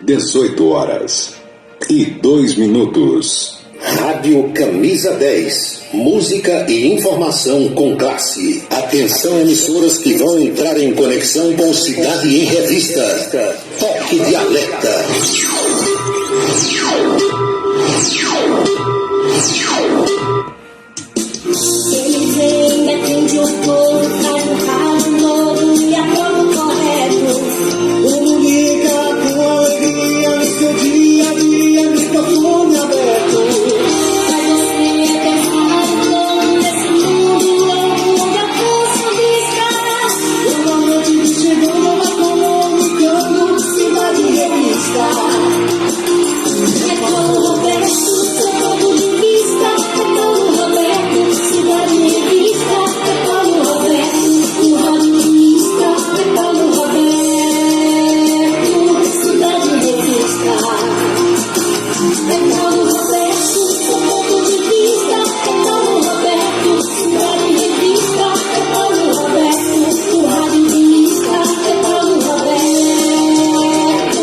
18h02. Rádio Camisa 10. Música e informação com classe. Atenção, emissoras que vão entrar em conexão com Cidade em Revista. Toque de alerta. Ele vem, defende o povo, traz um rádio novo e a todo correto. Comunica com alegria no seu dia a dia, no microfone aberto. Mas você quer falar todo nesse mundo louco, onde a força vista. Uma noite chegando, vai comunicando, Cidade em Revista. É todo Roberto, seu ponto de vista. É todo Roberto, Cidade em Revista. É todo Roberto, o radioista. É todo Roberto, Cidade em Revista. É todo Roberto, seu ponto de vista. É todo Roberto, Cidade em Revista. É todo Roberto, o radioista. É todo Roberto,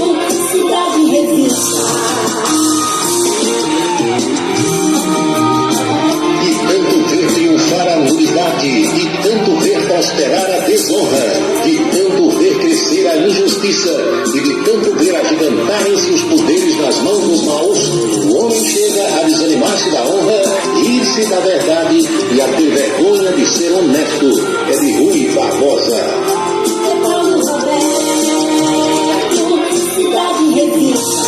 Cidade em Revista. De tanto ver triunfar a nulidade, de tanto ver prosperar a desonra, de tanto ver crescer a injustiça e de tanto ver agigantarem-se os poderes nas mãos dos maus, o homem chega a desanimar-se da honra, ir-se da verdade e a ter vergonha de ser honesto. É de Rui Barbosa. É todo Roberto, Cidade em Revista.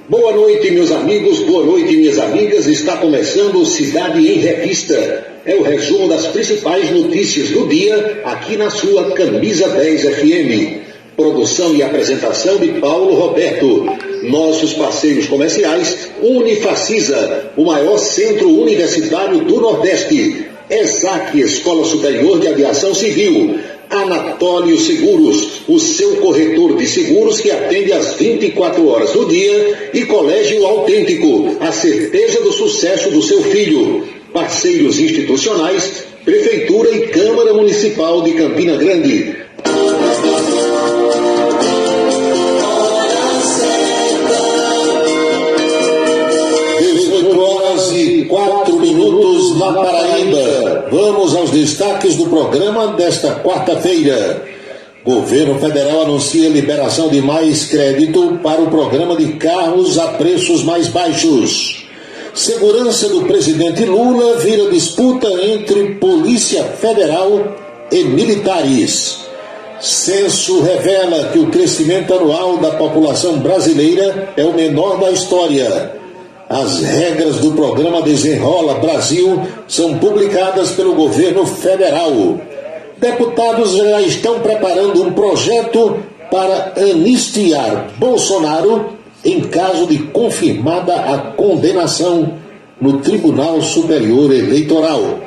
Boa noite, meus amigos, boa noite, minhas amigas. Está começando Cidade em Revista. É o resumo das principais notícias do dia aqui na sua Camisa 10 FM. Produção e apresentação de Paulo Roberto. Nossos parceiros comerciais: Unifacisa, o maior centro universitário do Nordeste. ESAC, Escola Superior de Aviação Civil. Anatólio Seguros, o seu corretor de seguros que atende às 24 horas do dia, e Colégio Autêntico, a certeza do sucesso do seu filho. Parceiros institucionais: Prefeitura e Câmara Municipal de Campina Grande. 18h04 na Paraíba. Vamos aos destaques do programa desta quarta-feira. Governo federal anuncia liberação de mais crédito para o programa de carros a preços mais baixos. Segurança do presidente Lula vira disputa entre Polícia Federal e militares. Censo revela que o crescimento anual da população brasileira é o menor da história. As regras do programa Desenrola Brasil são publicadas pelo governo federal. Deputados já estão preparando um projeto para anistiar Bolsonaro em caso de confirmada a condenação no Tribunal Superior Eleitoral.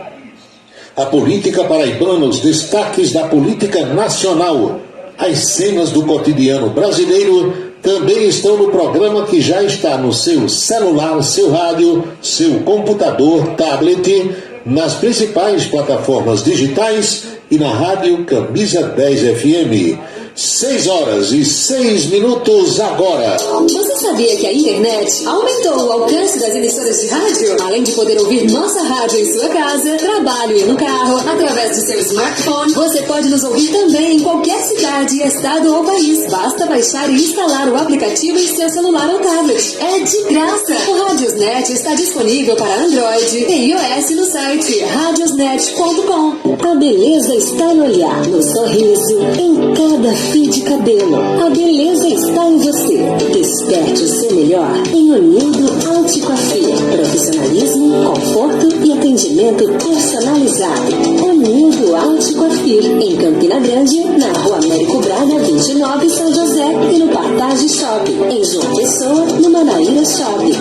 A política paraibana, os destaques da política nacional, as cenas do cotidiano brasileiro também estão no programa que já está no seu celular, seu rádio, seu computador, tablet, nas principais plataformas digitais e na rádio Camisa 10 FM. 6h06 agora. Você sabia que a internet aumentou o alcance das emissoras de rádio? Além de poder ouvir nossa rádio em sua casa, trabalho e no carro, através do seu smartphone, você pode nos ouvir também em qualquer cidade, estado ou país. Basta baixar e instalar o aplicativo em seu celular ou tablet. É de graça. O Radiosnet está disponível para Android e iOS no site radiosnet.com. A beleza está no olhar, no sorriso, em cada fio de cabelo. A beleza está em você. Desperte o seu melhor em Unido Alticoafia. Profissionalismo, conforto e atendimento personalizado. Unido Alticoafia, em Campina Grande, na Rua Américo Braga, 29, São José, e no Partage Shopping, em João Pessoa, no Manaíra Shopping.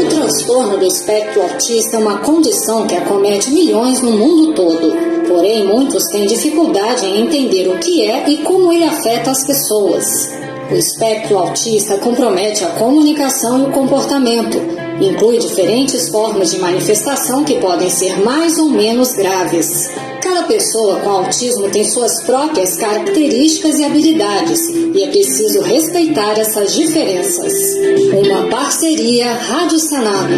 O transtorno do espectro autista é uma condição que acomete milhões no mundo todo. Porém, muitos têm dificuldade em entender o que é e como ele afeta as pessoas. O espectro autista compromete a comunicação e o comportamento. Inclui diferentes formas de manifestação que podem ser mais ou menos graves. cada pessoa com autismo tem suas próprias características e habilidades, e é preciso respeitar essas diferenças. Uma parceria Rádio Senado.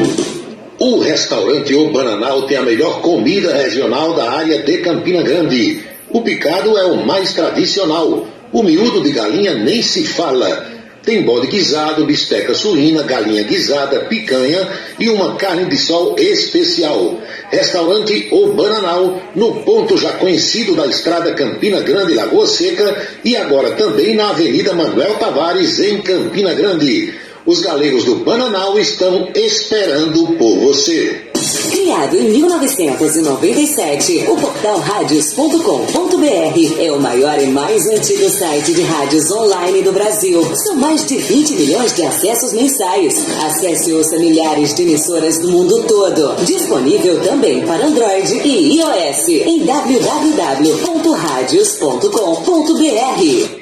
O restaurante O Bananal tem a melhor comida regional da área de Campina Grande. O picado é o mais tradicional. O miúdo de galinha nem se fala. Tem bode guisado, bisteca suína, galinha guisada, picanha e uma carne de sol especial. Restaurante O Bananal, no ponto já conhecido da estrada Campina Grande, Lagoa Seca, e agora também na Avenida Manuel Tavares, em Campina Grande. Os galegos do Bananal estão esperando por você. Criado em 1997, o portal radios.com.br é o maior e mais antigo site de rádios online do Brasil. São mais de 20 milhões de acessos mensais. Acesse e ouça milhares de emissoras do mundo todo. Disponível também para Android e iOS em www.radios.com.br.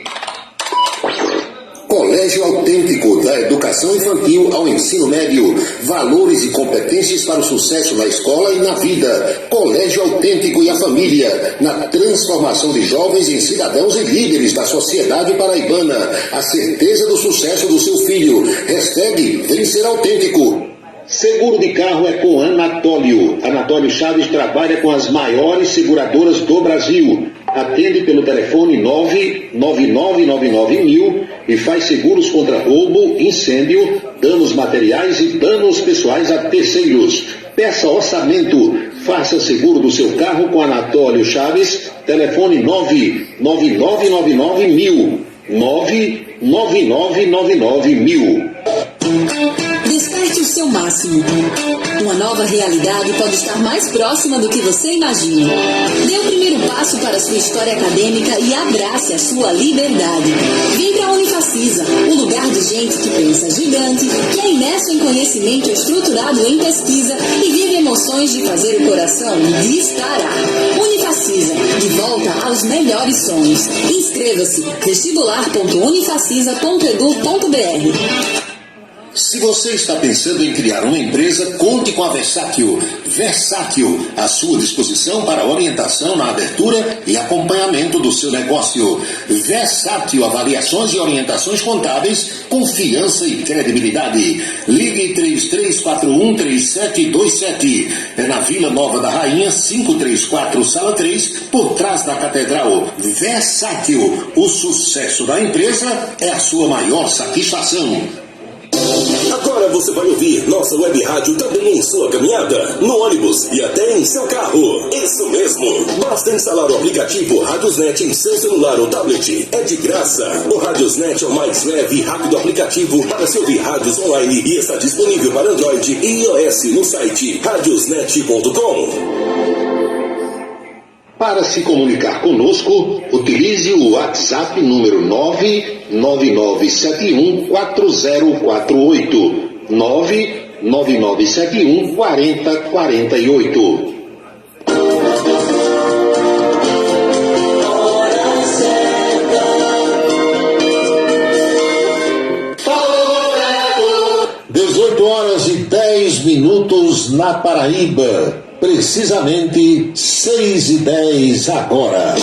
Colégio Autêntico, da educação infantil ao ensino médio. Valores e competências para o sucesso na escola e na vida. Colégio Autêntico e a família, na transformação de jovens em cidadãos e líderes da sociedade paraibana. A certeza do sucesso do seu filho. Hashtag Vem Ser Autêntico. Seguro de carro é com Anatólio. Anatólio Chaves trabalha com as maiores seguradoras do Brasil. Atende pelo telefone 99999.000 e faz seguros contra roubo, incêndio, danos materiais e danos pessoais a terceiros. Peça orçamento. Faça seguro do seu carro com Anatólio Chaves. Telefone 99999.000. 99999.000. Desperte o seu máximo. Uma nova realidade pode estar mais próxima do que você imagina. Dê o primeiro passo para a sua história acadêmica e abrace a sua liberdade. Vem para a Unifacisa, um lugar de gente que pensa gigante, que é imerso em conhecimento estruturado em pesquisa e vive emoções de fazer o coração disparar. Unifacisa, de volta aos melhores sonhos. Inscreva-se vestibular.unifacisa.edu.br. Se você está pensando em criar uma empresa, conte com a Versátil. Versátil, à sua disposição para orientação na abertura e acompanhamento do seu negócio. Versátil, avaliações e orientações contábeis, confiança e credibilidade. Ligue 33413727. É na Vila Nova da Rainha, 534, Sala 3, por trás da Catedral. Versátil, o sucesso da empresa é a sua maior satisfação. Agora você vai ouvir nossa web rádio também em sua caminhada, no ônibus e até em seu carro. Isso mesmo! Basta instalar o aplicativo Radiosnet em seu celular ou tablet. É de graça. O Radiosnet é o mais leve e rápido aplicativo para se ouvir rádios online e está disponível para Android e iOS no site radiosnet.com. Para se comunicar conosco, utilize o WhatsApp número 999714048. 999714048. Horas e 10 minutos na Paraíba. Precisamente 6h10 agora.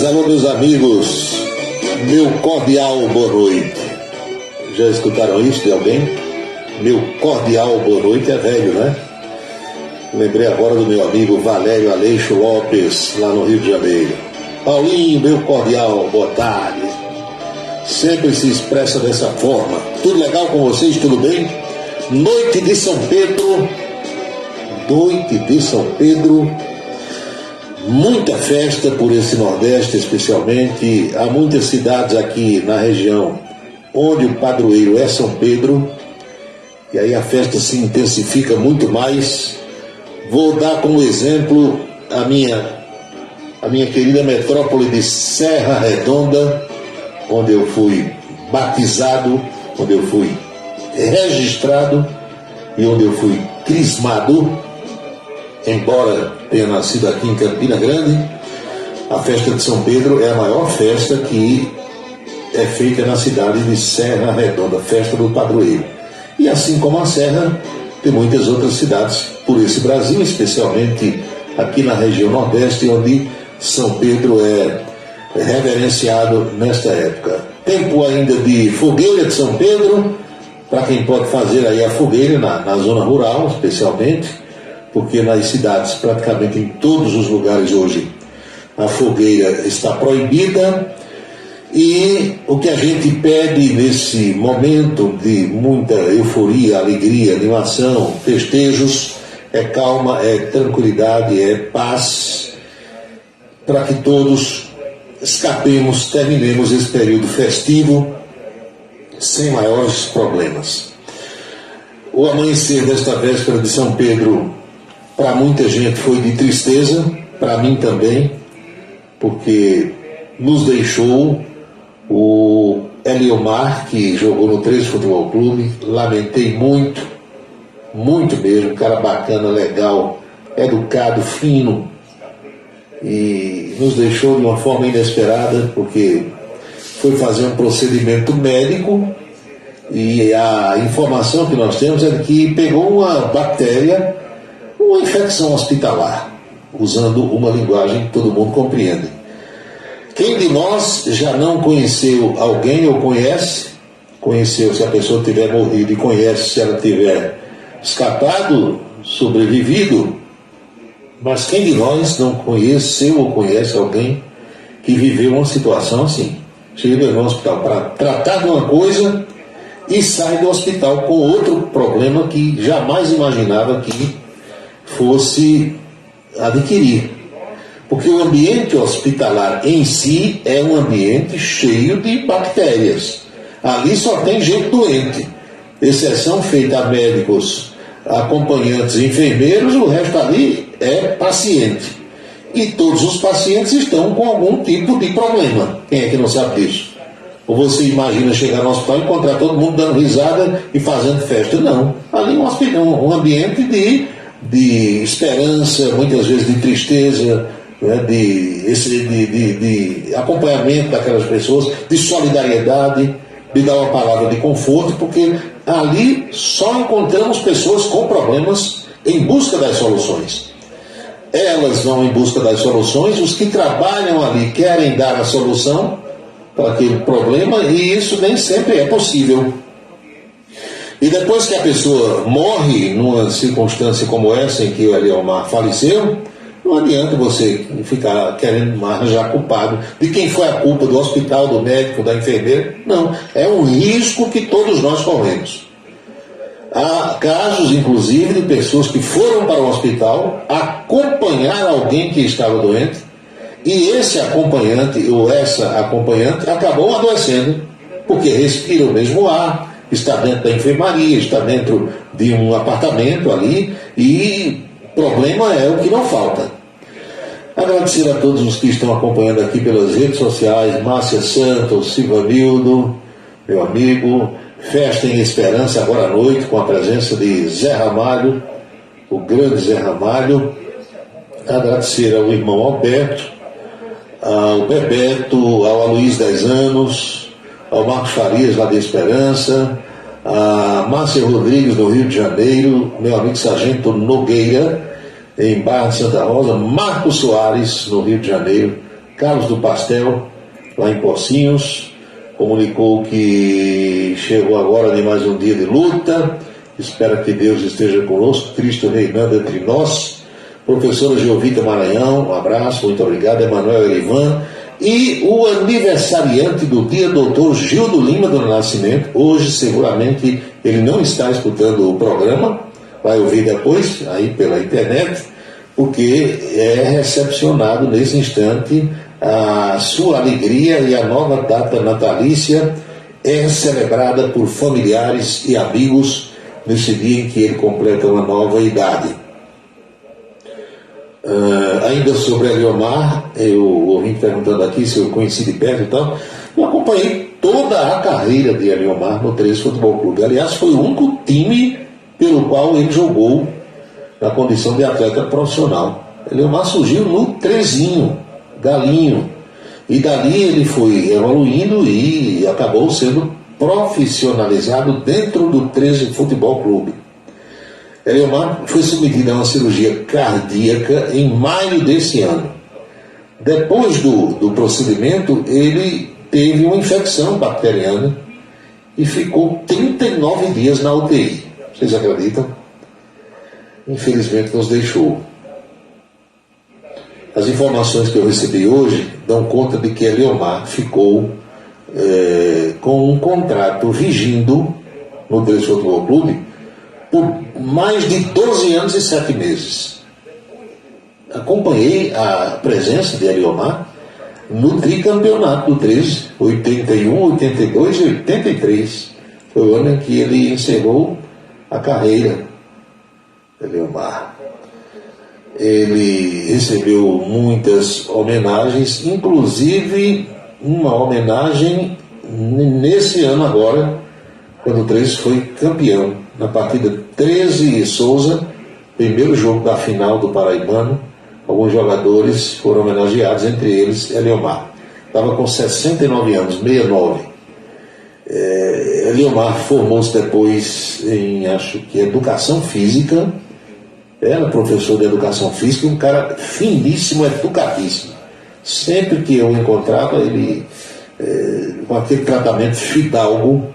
Alô, meus amigos, meu cordial boa noite. Já escutaram isso de alguém? Meu cordial boa noite é velho, né? Lembrei agora do meu amigo Valério Aleixo Lopes, lá no Rio de Janeiro. Paulinho, meu cordial boa tarde. Sempre se expressa dessa forma. Tudo legal com vocês? Tudo bem? Noite de São Pedro. Noite de São Pedro. Muita festa por esse Nordeste, especialmente. Há muitas cidades aqui na região onde o padroeiro é São Pedro, e aí a festa se intensifica muito mais. Vou dar como exemplo a minha querida metrópole de Serra Redonda, onde eu fui batizado, onde eu fui registrado e onde eu fui crismado, embora tenha nascido aqui em Campina Grande. A festa de São Pedro é a maior festa que é feita na cidade de Serra Redonda, festa do padroeiro. E assim como a Serra, tem muitas outras cidades por esse Brasil, especialmente aqui na região Nordeste, onde São Pedro é reverenciado nesta época. Tempo ainda de fogueira de São Pedro, para quem pode fazer aí a fogueira na zona rural, especialmente, porque nas cidades, praticamente em todos os lugares hoje, a fogueira está proibida. E o que a gente pede nesse momento de muita euforia, alegria, animação, festejos, é calma, é tranquilidade, é paz, para que todos escapemos, terminemos esse período festivo sem maiores problemas. O amanhecer desta véspera de São Pedro, para muita gente foi de tristeza, para mim também, porque nos deixou o Eliomar, que jogou no 13 Futebol Clube. Lamentei muito, muito mesmo, um cara bacana, legal, educado, fino, e nos deixou de uma forma inesperada, porque foi fazer um procedimento médico e a informação que nós temos é que pegou uma bactéria, uma infecção hospitalar, usando uma linguagem que todo mundo compreende. Quem de nós já não conheceu alguém ou conheceu se a pessoa tiver morrido e conhece se ela tiver escapado, sobrevivido, mas quem de nós não conheceu ou conhece alguém que viveu uma situação assim? Chega no hospital para tratar de uma coisa e sai do hospital com outro problema que jamais imaginava que fosse adquirir. Porque o ambiente hospitalar em si é um ambiente cheio de bactérias. Ali só tem gente doente, exceção feita a médicos, acompanhantes e enfermeiros, o resto ali é paciente. E todos os pacientes estão com algum tipo de problema. Quem é que não sabe disso? Ou você imagina chegar no hospital e encontrar todo mundo dando risada e fazendo festa? Não. Ali é um ambiente de esperança, muitas vezes de tristeza, né, de acompanhamento daquelas pessoas, de solidariedade, de dar uma palavra de conforto, porque ali só encontramos pessoas com problemas em busca das soluções. Elas vão em busca das soluções, os que trabalham ali querem dar a solução para aquele problema, e isso nem sempre é possível. E depois que a pessoa morre numa circunstância como essa em que o Eliomar faleceu, não adianta você ficar querendo arranjar culpado de quem foi a culpa, do hospital, do médico, da enfermeira. Não, é um risco que todos nós corremos. Há casos, inclusive, de pessoas que foram para o hospital acompanhar alguém que estava doente, e esse acompanhante ou essa acompanhante acabou adoecendo, porque respira o mesmo ar, está dentro da enfermaria, está dentro de um apartamento ali, e problema é o que não falta. Agradecer a todos os que estão acompanhando aqui pelas redes sociais, Márcia Santos, Silvanildo, meu amigo, Festa em Esperança agora à noite, com a presença de Zé Ramalho, o grande Zé Ramalho. Agradecer ao irmão Alberto, ao Bebeto, ao Aloysio 10 anos, ao Marcos Farias lá de Esperança, a Márcia Rodrigues do Rio de Janeiro, meu amigo Sargento Nogueira, em Barra de Santa Rosa, Marcos Soares, no Rio de Janeiro, Carlos do Pastel, lá em Pocinhos, comunicou que chegou agora de mais um dia de luta, espera que Deus esteja conosco, Cristo reinando entre nós. Professora Geovita Maranhão, um abraço, muito obrigado. Emanuel Erivan, e o aniversariante do dia, doutor Gildo Lima do Nascimento. Hoje seguramente ele não está escutando o programa, vai ouvir depois, aí pela internet, porque é recepcionado nesse instante a sua alegria, e a nova data natalícia é celebrada por familiares e amigos nesse dia em que ele completa uma nova idade. Ainda sobre Eliomar, eu ouvi perguntando aqui se eu conheci de perto e tal. Eu acompanhei toda a carreira de Eliomar no 13 Futebol Clube. Aliás, foi o único time pelo qual ele jogou na condição de atleta profissional. Eliomar surgiu no Trezinho, Galinho, e dali ele foi evoluindo e acabou sendo profissionalizado dentro do 13 Futebol Clube. Eliomar foi submetido a uma cirurgia cardíaca em maio desse ano. Depois do procedimento, ele teve uma infecção bacteriana e ficou 39 dias na UTI. Vocês acreditam? Infelizmente nos deixou. As informações que eu recebi hoje dão conta de que Eliomar ficou com um contrato vigindo no 13 Futebol Clube por mais de 12 anos e 7 meses. Acompanhei a presença de Eliomar no tricampeonato do 13, 81, 82 e 83. Foi o ano em que ele encerrou a carreira. Eliomar. Ele recebeu muitas homenagens, inclusive uma homenagem nesse ano agora, quando o 13 foi campeão, na partida 13 e Souza, primeiro jogo da final do Paraibano. Alguns jogadores foram homenageados, entre eles Eliomar. Estava com 69 anos, 69. Eliomar formou-se depois em, acho que, Educação Física. Era professor de Educação Física, um cara finíssimo, educadíssimo. Sempre que eu encontrava, ele, com aquele tratamento fidalgo,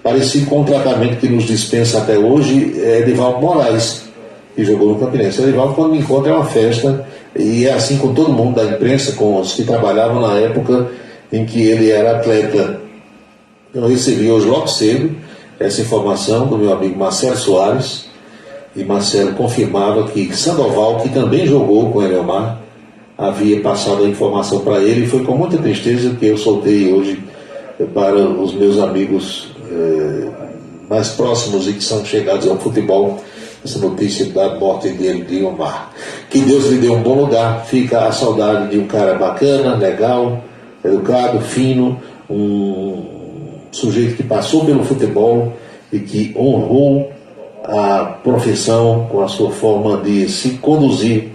parecido com o tratamento que nos dispensa até hoje, Edivaldo Moraes, que jogou no Campinense. Edivaldo, quando me encontra, é uma festa, e é assim com todo mundo da imprensa, com os que trabalhavam na época em que ele era atleta. Eu recebi hoje logo cedo essa informação do meu amigo Marcelo Soares, e Marcelo confirmava que Sandoval, que também jogou com Eliomar, havia passado a informação para ele, e foi com muita tristeza que eu soltei hoje para os meus amigos mais próximos e que são chegados ao futebol, essa notícia da morte dele, de Eliomar. Que Deus lhe dê um bom lugar. Fica a saudade de um cara bacana, legal, educado, fino, um sujeito que passou pelo futebol e que honrou a profissão com a sua forma de se conduzir,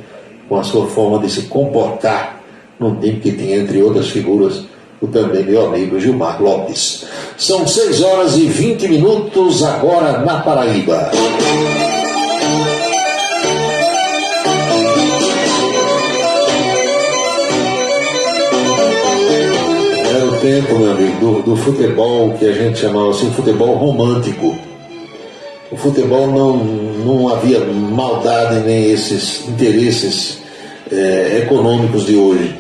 com a sua forma de se comportar num time que tinha, entre outras figuras, o também meu amigo Gilmar Lopes. São 6 horas e 20 minutos agora na Paraíba. Era o tempo, meu amigo, do futebol que a gente chamava assim, futebol romântico. O futebol não havia maldade nem esses interesses econômicos de hoje.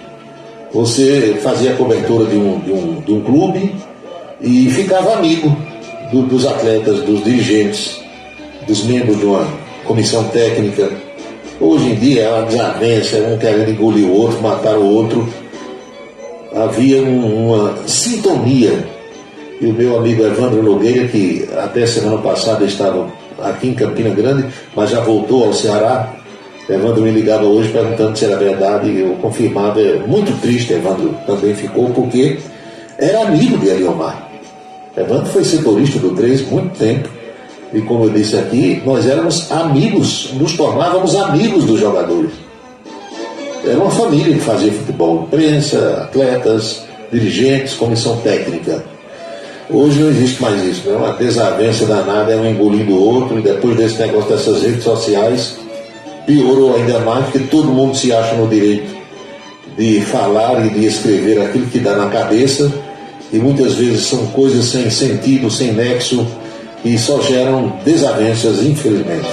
Você fazia a cobertura de um clube e ficava amigo dos atletas, dos dirigentes, dos membros de uma comissão técnica. Hoje em dia é uma desavença, um querendo engolir o outro, matar o outro. Havia uma sintonia. E o meu amigo Evandro Nogueira, que até semana passada estava aqui em Campina Grande, mas já voltou ao Ceará. Evandro me ligava hoje perguntando se era verdade, e eu confirmava. É muito triste, Evandro também ficou, porque era amigo de Eliomar. Evandro foi setorista do 13 muito tempo, e como eu disse aqui, nós éramos amigos, nos tornávamos amigos dos jogadores. Era uma família que fazia futebol, imprensa, atletas, dirigentes, comissão técnica. Hoje não existe mais isso, né? Uma desavença danada, é um engolindo o outro, e depois desse negócio dessas redes sociais, piorou ainda mais, porque todo mundo se acha no direito de falar e de escrever aquilo que dá na cabeça, e muitas vezes são coisas sem sentido, sem nexo, e só geram desavenças, infelizmente.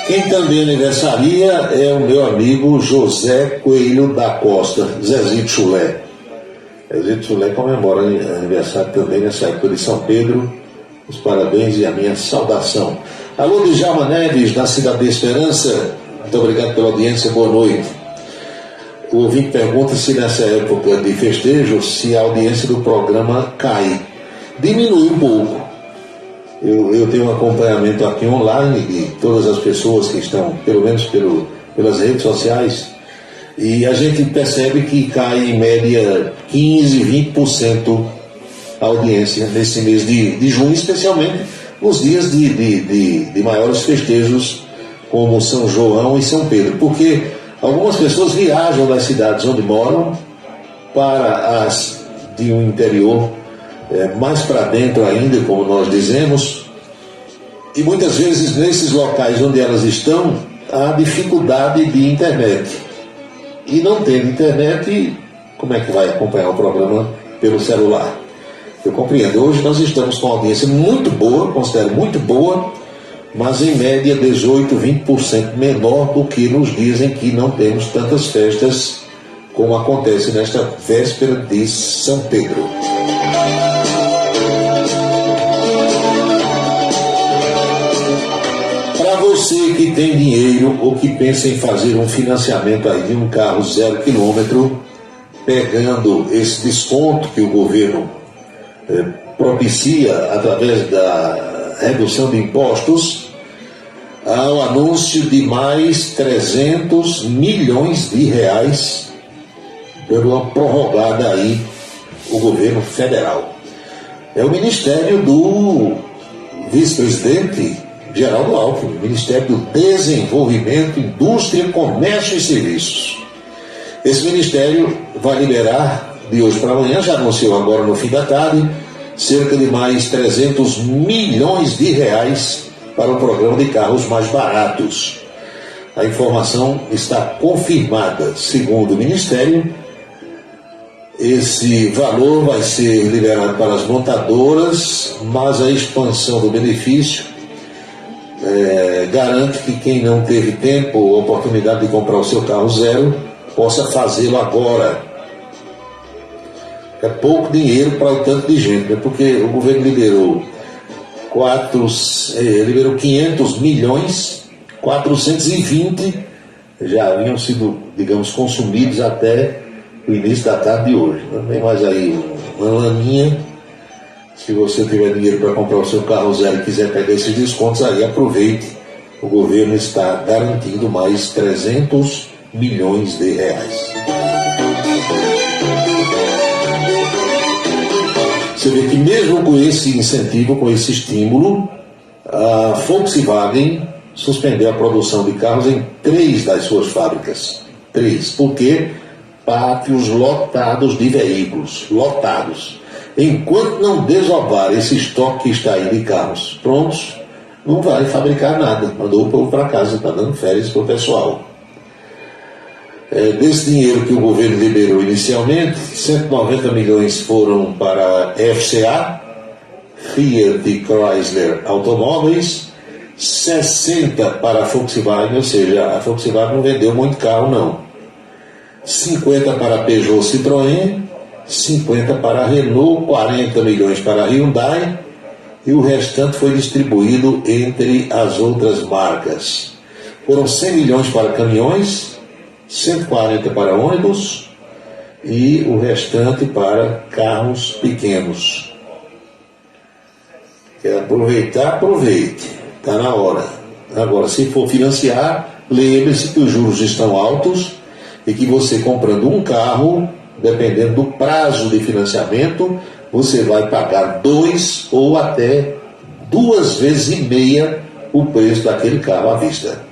Quem também aniversaria é o meu amigo José Coelho da Costa, Zezito Chulé. Zezito Chulé comemora aniversário também nessa época de São Pedro. Os parabéns e a minha saudação. Alô, Djalma Neves, da Cidade da Esperança. Muito obrigado pela audiência, boa noite. O ouvinte pergunta se nessa época de festejo, se a audiência do programa cai. Diminui um pouco. Eu tenho um acompanhamento aqui online de todas as pessoas que estão, pelo menos pelas redes sociais, e a gente percebe que cai em média 15, 20% a audiência nesse mês de junho, especialmente nos dias de maiores festejos como São João e São Pedro, porque algumas pessoas viajam das cidades onde moram para as de um interior mais para dentro ainda, como nós dizemos, e muitas vezes nesses locais onde elas estão há dificuldade de internet, e não tendo internet, como é que vai acompanhar o programa pelo celular? Eu compreendo. Hoje nós estamos com uma audiência muito boa, considero muito boa, mas em média 18, 20% menor do que nos dias em que não temos tantas festas como acontece nesta véspera de São Pedro. Para você que tem dinheiro ou que pensa em fazer um financiamento aí de um carro 0 km, pegando esse desconto que o governo propicia através da redução de impostos, há o anúncio de mais 300 milhões de reais dando uma prorrogada aí o governo federal. É o ministério do vice-presidente Geraldo Alckmin, Ministério do Desenvolvimento, Indústria, Comércio e Serviços. Esse ministério vai liberar de hoje para amanhã, já anunciou agora no fim da tarde, cerca de mais 300 milhões de reais para o programa de carros mais baratos. A informação está confirmada, segundo o Ministério. Esse valor vai ser liberado para as montadoras, mas a expansão do benefício garante que quem não teve tempo ou oportunidade de comprar o seu carro zero possa fazê-lo agora. É pouco dinheiro para o tanto de gente, né? Porque o governo liberou 500 milhões, 420 já haviam sido, digamos, consumidos até o início da tarde de hoje. Não tem mais aí uma laninha. Se você tiver dinheiro para comprar o seu carro zero e quiser pegar esses descontos, aí aproveite. O governo está garantindo mais 300 milhões de reais. Você vê que mesmo com esse incentivo, com esse estímulo, a Volkswagen suspendeu a produção de carros em 3 das suas fábricas. 3. Por quê? Pátios lotados de veículos. Lotados. Enquanto não desovar esse estoque que está aí de carros prontos, não vai fabricar nada. Mandou o povo para casa, está dando férias para o pessoal. Desse dinheiro que o governo liberou inicialmente, 190 milhões foram para FCA, Fiat e Chrysler Automóveis, 60 para a Volkswagen, ou seja, a Volkswagen não vendeu muito carro não. 50 para a Peugeot Citroën, 50 para a Renault, 40 milhões para a Hyundai, e o restante foi distribuído entre as outras marcas. Foram 100 milhões para caminhões, 140 para ônibus e o restante para carros pequenos. Quer aproveitar? Aproveite. Está na hora. Agora, se for financiar, lembre-se que os juros estão altos e que você comprando um carro, dependendo do prazo de financiamento, você vai pagar 2 ou até 2,5 vezes o preço daquele carro à vista.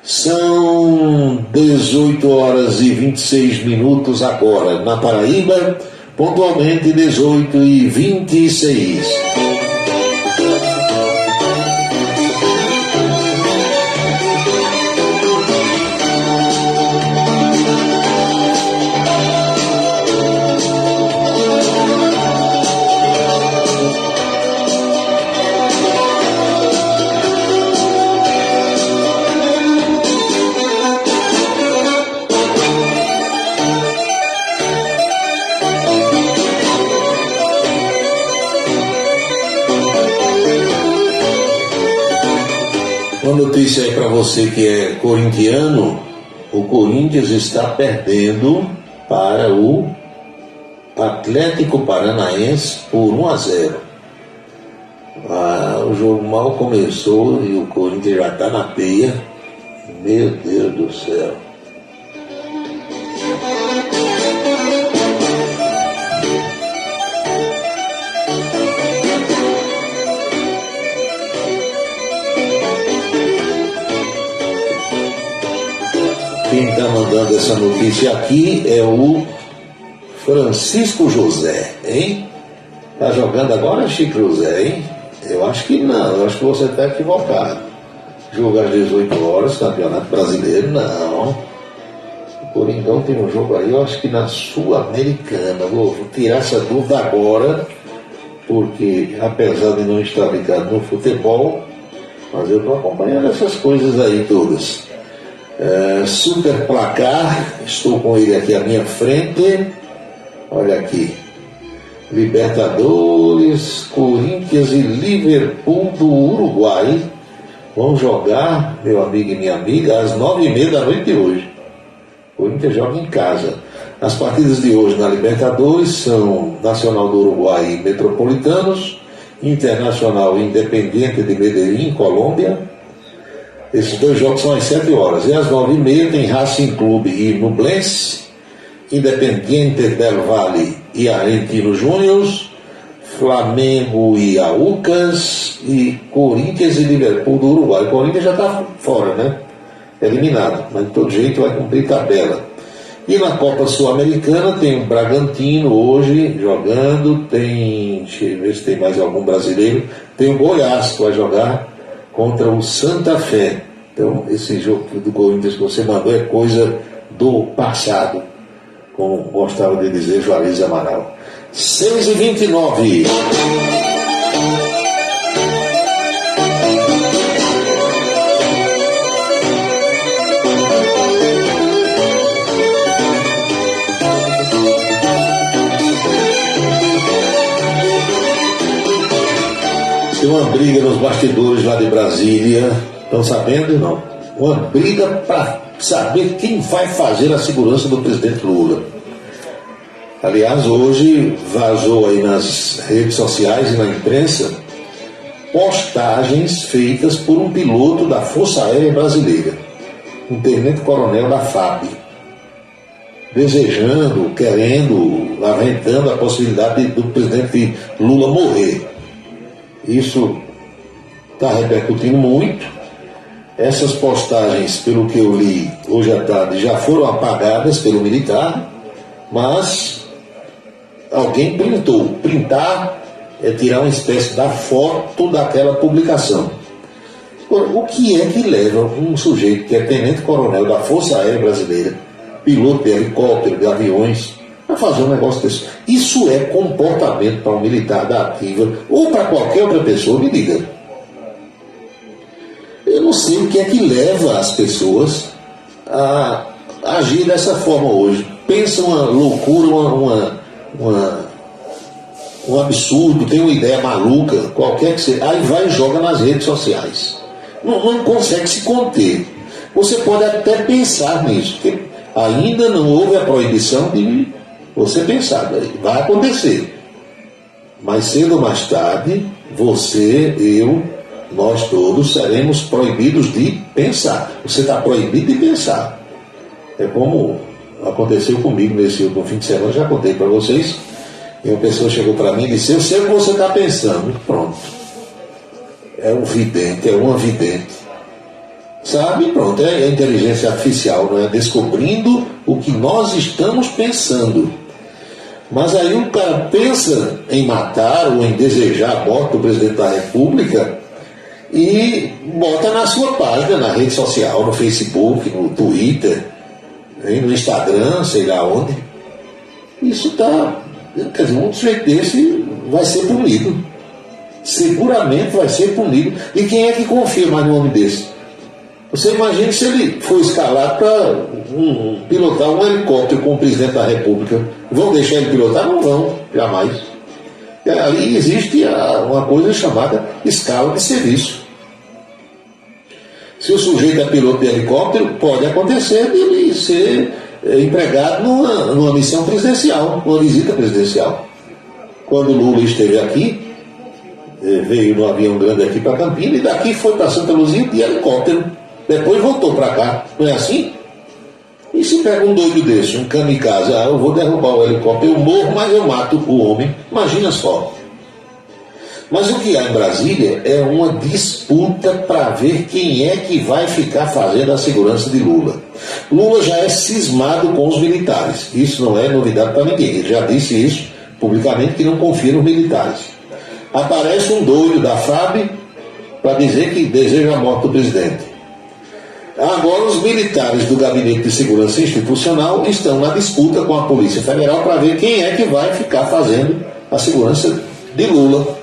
São 18 horas e 26 minutos agora na Paraíba, pontualmente 18h26. Uma notícia aí para você que é corintiano, o Corinthians está perdendo para o Atlético Paranaense por 1-0. O jogo mal começou e o Corinthians já está na peia. Meu Deus do céu. Quem está mandando essa notícia aqui é o Francisco José, hein? Tá jogando agora, Chico José, hein? Eu acho que não, eu acho que você está equivocado. Jogo às 18 horas, Campeonato Brasileiro, não. O Coringão tem um jogo aí, eu acho que na Sul-Americana. Vou tirar essa dúvida agora, porque apesar de não estar ligado no futebol, mas eu estou acompanhando essas coisas aí todas. Super placar, estou com ele aqui à minha frente. Olha aqui, Libertadores, Corinthians e Liverpool do Uruguai vão jogar, meu amigo e minha amiga, às 9h30 da noite de hoje. O Corinthians joga em casa. As partidas de hoje na Libertadores são Nacional do Uruguai e Metropolitanos, Internacional e Independiente de Medellín, Colômbia. Esses dois jogos são às 7 horas. E às 9h30 tem Racing Clube e Nublense, Independiente del Valle e Argentino Júnior, Flamengo e Aucas e Corinthians e Liverpool do Uruguai. O Corinthians já está fora, né? Eliminado, mas de todo jeito vai cumprir tabela. E na Copa Sul-Americana tem o Bragantino hoje jogando, deixa eu ver se tem mais algum brasileiro, tem o Goiás que vai jogar contra o Santa Fé. Então esse jogo do Corinthians que você mandou é coisa do passado, como gostava de dizer Juarez Amaral. 6h29. Tem uma briga nos bastidores lá de Brasília, estão sabendo? Não. Uma briga para saber quem vai fazer a segurança do presidente Lula. Aliás, hoje vazou aí nas redes sociais e na imprensa postagens feitas por um piloto da Força Aérea Brasileira, um tenente-coronel da FAB, desejando, querendo, aventando a possibilidade do presidente Lula morrer. Isso está repercutindo muito. Essas postagens, pelo que eu li hoje à tarde, já foram apagadas pelo militar, mas alguém printou. Printar é tirar uma espécie da foto daquela publicação. O que é que leva um sujeito que é tenente-coronel da Força Aérea Brasileira, piloto de helicóptero, de aviões, a fazer um negócio desse? Isso é comportamento para um militar da ativa ou para qualquer outra pessoa, me diga. Eu não sei o que é que leva as pessoas a agir dessa forma hoje. Pensa uma loucura, um absurdo, tem uma ideia maluca, qualquer que seja, aí vai e joga nas redes sociais. Não consegue se conter. Você pode até pensar nisso, porque ainda não houve a proibição de você pensar, vai acontecer. Mas cedo ou mais tarde, você, eu, nós todos seremos proibidos de pensar. Você está proibido de pensar. É como aconteceu comigo nesse último fim de semana, já contei para vocês. E uma pessoa chegou para mim e disse: eu sei o que você está pensando. Pronto. É um vidente, é uma vidente. Sabe? Pronto, é a inteligência artificial, não é? Descobrindo o que nós estamos pensando. Mas aí o cara pensa em matar ou em desejar a morte do presidente da República e bota na sua página, na rede social, no Facebook, no Twitter, no Instagram, sei lá onde. Isso está... Quer dizer, um sujeito desse vai ser punido. Seguramente vai ser punido. E quem é que confia mais no homem desse? Você imagina se ele for escalado para pilotar um helicóptero com o presidente da República. Vão deixar ele pilotar? Não vão, jamais. E ali existe uma coisa chamada escala de serviço. Se o sujeito é piloto de helicóptero, pode acontecer de ele ser empregado numa missão presidencial, numa visita presidencial. Quando Lula esteve aqui, veio no avião grande aqui para Campinas, e daqui foi para Santa Luzia de helicóptero, depois voltou para cá. Não é assim? E se pega um doido desse, um kamikaze, eu vou derrubar o helicóptero, eu morro, mas eu mato o homem. Imagina só. Mas o que há em Brasília é uma disputa para ver quem é que vai ficar fazendo a segurança de Lula. Lula já é cismado com os militares. Isso não é novidade para ninguém. Ele já disse isso publicamente, que não confia nos militares. Aparece um doido da FAB para dizer que deseja a morte do presidente. Agora os militares do Gabinete de Segurança Institucional estão na disputa com a Polícia Federal para ver quem é que vai ficar fazendo a segurança de Lula.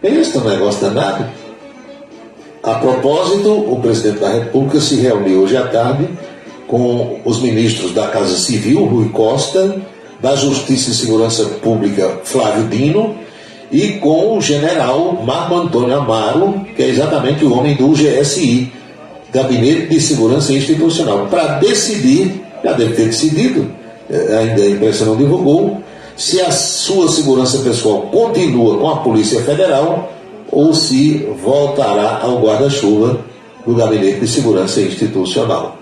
Pensa um negócio danado. A propósito, o presidente da República se reuniu hoje à tarde com os ministros da Casa Civil, Rui Costa, da Justiça e Segurança Pública, Flávio Dino, e com o general Marco Antônio Amaro, que é exatamente o homem do GSI, Gabinete de Segurança Institucional, para decidir, já deve ter decidido, ainda a imprensa não divulgou, se a sua segurança pessoal continua com a Polícia Federal ou se voltará ao guarda-chuva do Gabinete de Segurança Institucional.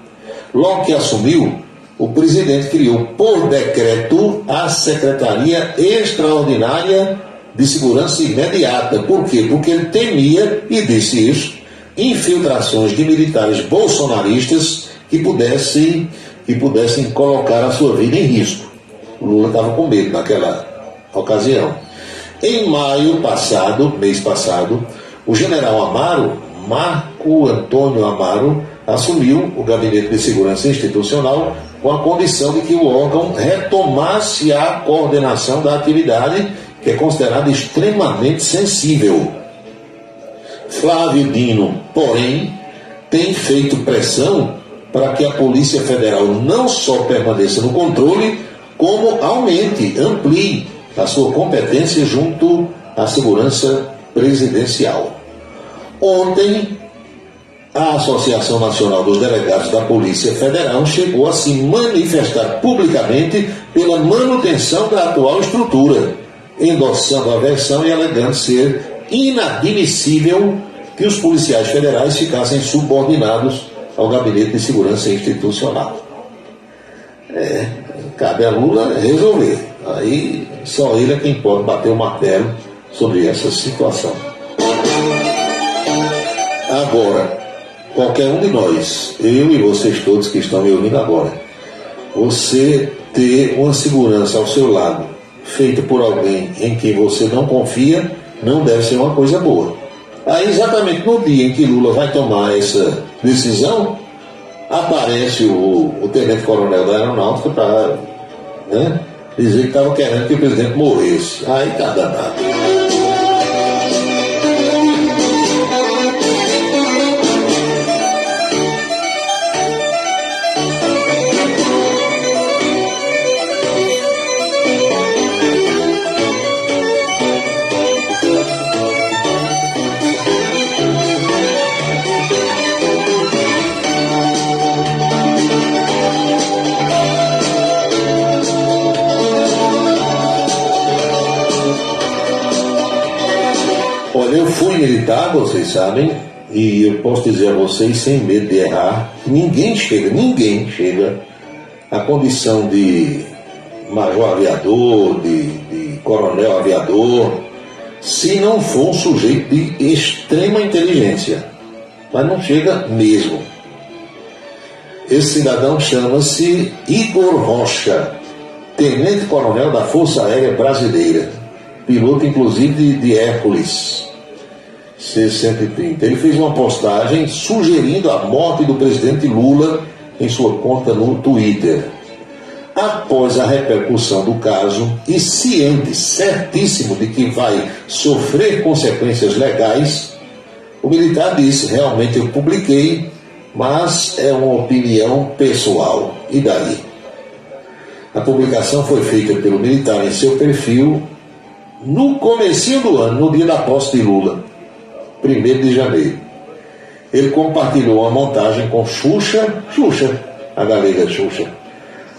Logo que assumiu, o presidente criou por decreto a Secretaria Extraordinária de Segurança Imediata. Por quê? Porque ele temia, e disse isso, infiltrações de militares bolsonaristas que pudessem colocar a sua vida em risco. O Lula estava com medo naquela ocasião. Em maio passado, mês passado, o general Amaro, Marco Antônio Amaro, assumiu o Gabinete de Segurança Institucional com a condição de que o órgão retomasse a coordenação da atividade, que é considerada extremamente sensível. Flávio Dino, porém, tem feito pressão para que a Polícia Federal não só permaneça no controle, como aumente, amplie a sua competência junto à segurança presidencial. Ontem, a Associação Nacional dos Delegados da Polícia Federal chegou a se manifestar publicamente pela manutenção da atual estrutura, endossando a versão e alegando ser inadmissível que os policiais federais ficassem subordinados ao Gabinete de Segurança Institucional. Cabe a Lula resolver. Aí só ele é quem pode bater o martelo sobre essa situação. Agora, qualquer um de nós, eu e vocês todos que estão me ouvindo agora, você ter uma segurança ao seu lado, feita por alguém em quem você não confia, não deve ser uma coisa boa. Aí, exatamente no dia em que Lula vai tomar essa decisão, aparece o tenente-coronel da Aeronáutica para dizer que estava querendo que o presidente morresse. Aí tá danado. Olha, eu fui militar, vocês sabem, e eu posso dizer a vocês, sem medo de errar, ninguém chega à condição de major aviador, de coronel aviador, se não for um sujeito de extrema inteligência. Mas não chega mesmo. Esse cidadão chama-se Igor Rocha, tenente-coronel da Força Aérea Brasileira, piloto inclusive de Hércules C-130. Ele fez uma postagem sugerindo a morte do presidente Lula em sua conta no Twitter. Após a repercussão do caso e ciente, certíssimo de que vai sofrer consequências legais, o militar disse: realmente eu publiquei, mas é uma opinião pessoal. E daí? A publicação foi feita pelo militar em seu perfil no comecinho do ano, no dia da posse de Lula, 1º de janeiro. ele compartilhou uma montagem com Xuxa, a galega Xuxa,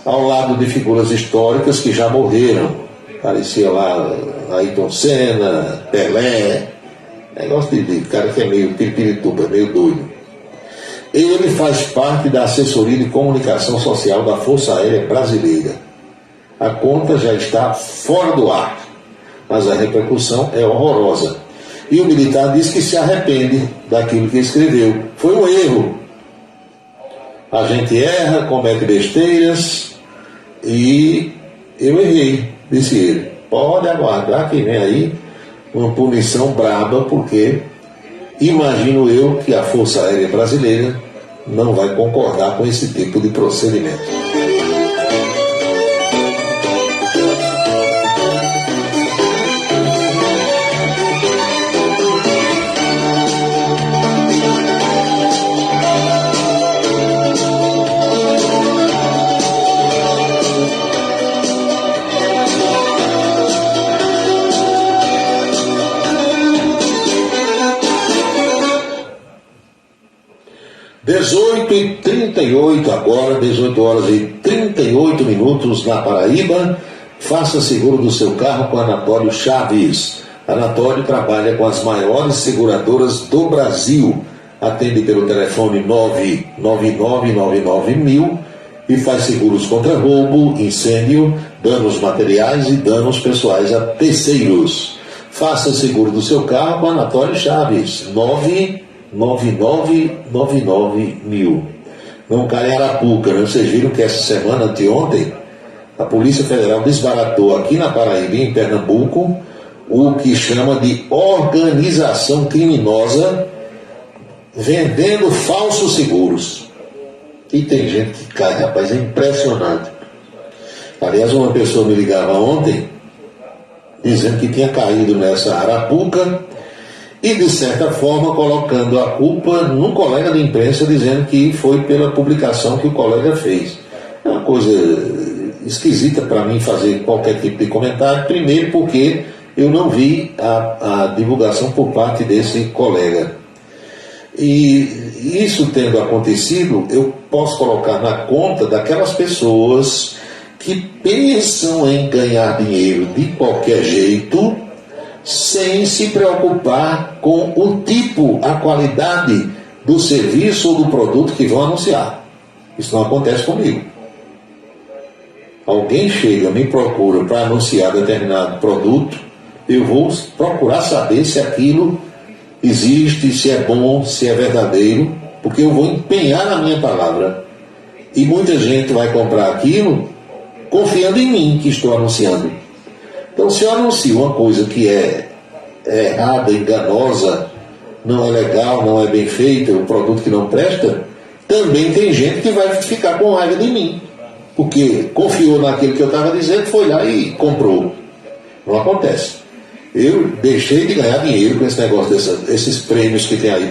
ao lado de figuras históricas que já morreram. Parecia lá Ayrton Senna, Pelé, negócio de cara que é meio pirituba, meio doido. Ele faz parte da assessoria de comunicação social da Força Aérea Brasileira. A conta já está fora do ar, mas a repercussão é horrorosa. E o militar diz que se arrepende daquilo que escreveu. Foi um erro. A gente erra, comete besteiras, e eu errei, disse ele. Pode aguardar que vem aí uma punição braba, porque imagino eu que a Força Aérea Brasileira não vai concordar com esse tipo de procedimento. e 38 agora, 18 horas e 38 minutos na Paraíba. Faça seguro do seu carro com Anatólio Chaves. Anatólio trabalha com as maiores seguradoras do Brasil. Atende pelo telefone 99999 e faz seguros contra roubo, incêndio, danos materiais e danos pessoais a terceiros. Faça seguro do seu carro com Anatólio Chaves. 99999 Não cai em Arapuca, né? Vocês viram que essa semana, anteontem, a Polícia Federal desbaratou aqui na Paraíba, em Pernambuco, o que chama de organização criminosa vendendo falsos seguros. E tem gente que cai, rapaz, é impressionante. Aliás, uma pessoa me ligava ontem dizendo que tinha caído nessa Arapuca e, de certa forma, colocando a culpa num colega de imprensa, dizendo que foi pela publicação que o colega fez. É uma coisa esquisita para mim fazer qualquer tipo de comentário, primeiro porque eu não vi a divulgação por parte desse colega. E isso tendo acontecido, eu posso colocar na conta daquelas pessoas que pensam em ganhar dinheiro de qualquer jeito, sem se preocupar com o tipo, a qualidade do serviço ou do produto que vão anunciar. Isso não acontece comigo. Alguém chega, me procura para anunciar determinado produto, eu vou procurar saber se aquilo existe, se é bom, se é verdadeiro, porque eu vou empenhar na minha palavra. E muita gente vai comprar aquilo confiando em mim que estou anunciando. Então, se eu anuncio uma coisa que é errada, enganosa, não é legal, não é bem feita, um produto que não presta, também tem gente que vai ficar com raiva de mim, porque confiou naquilo que eu estava dizendo, foi lá e comprou. Não acontece. Eu deixei de ganhar dinheiro com esse negócio desses prêmios que tem aí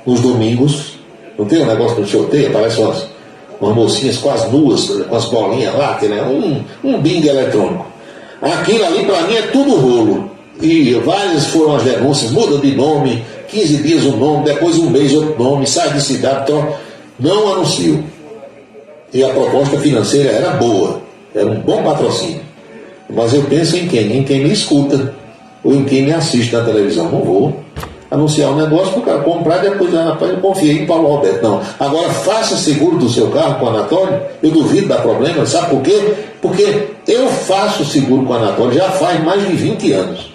nos domingos. Não tem um negócio do sorteio? Aparece umas mocinhas quase nuas, com as bolinhas lá, que é um bingo eletrônico. Aquilo ali para mim é tudo rolo. E várias foram as denúncias, muda de nome, 15 dias um nome, depois um mês outro nome, sai de cidade, então não anuncio. E a proposta financeira era boa, era um bom patrocínio. Mas eu penso em quem? Em quem me escuta, ou em quem me assiste na televisão. Não vou anunciar um negócio para o cara comprar e depois, rapaz, eu confiei em Paulo Roberto. Não. Agora, faça seguro do seu carro com o Anatólio, eu duvido dar problema, sabe por quê? Porque eu faço seguro com o Anatólio já faz mais de 20 anos.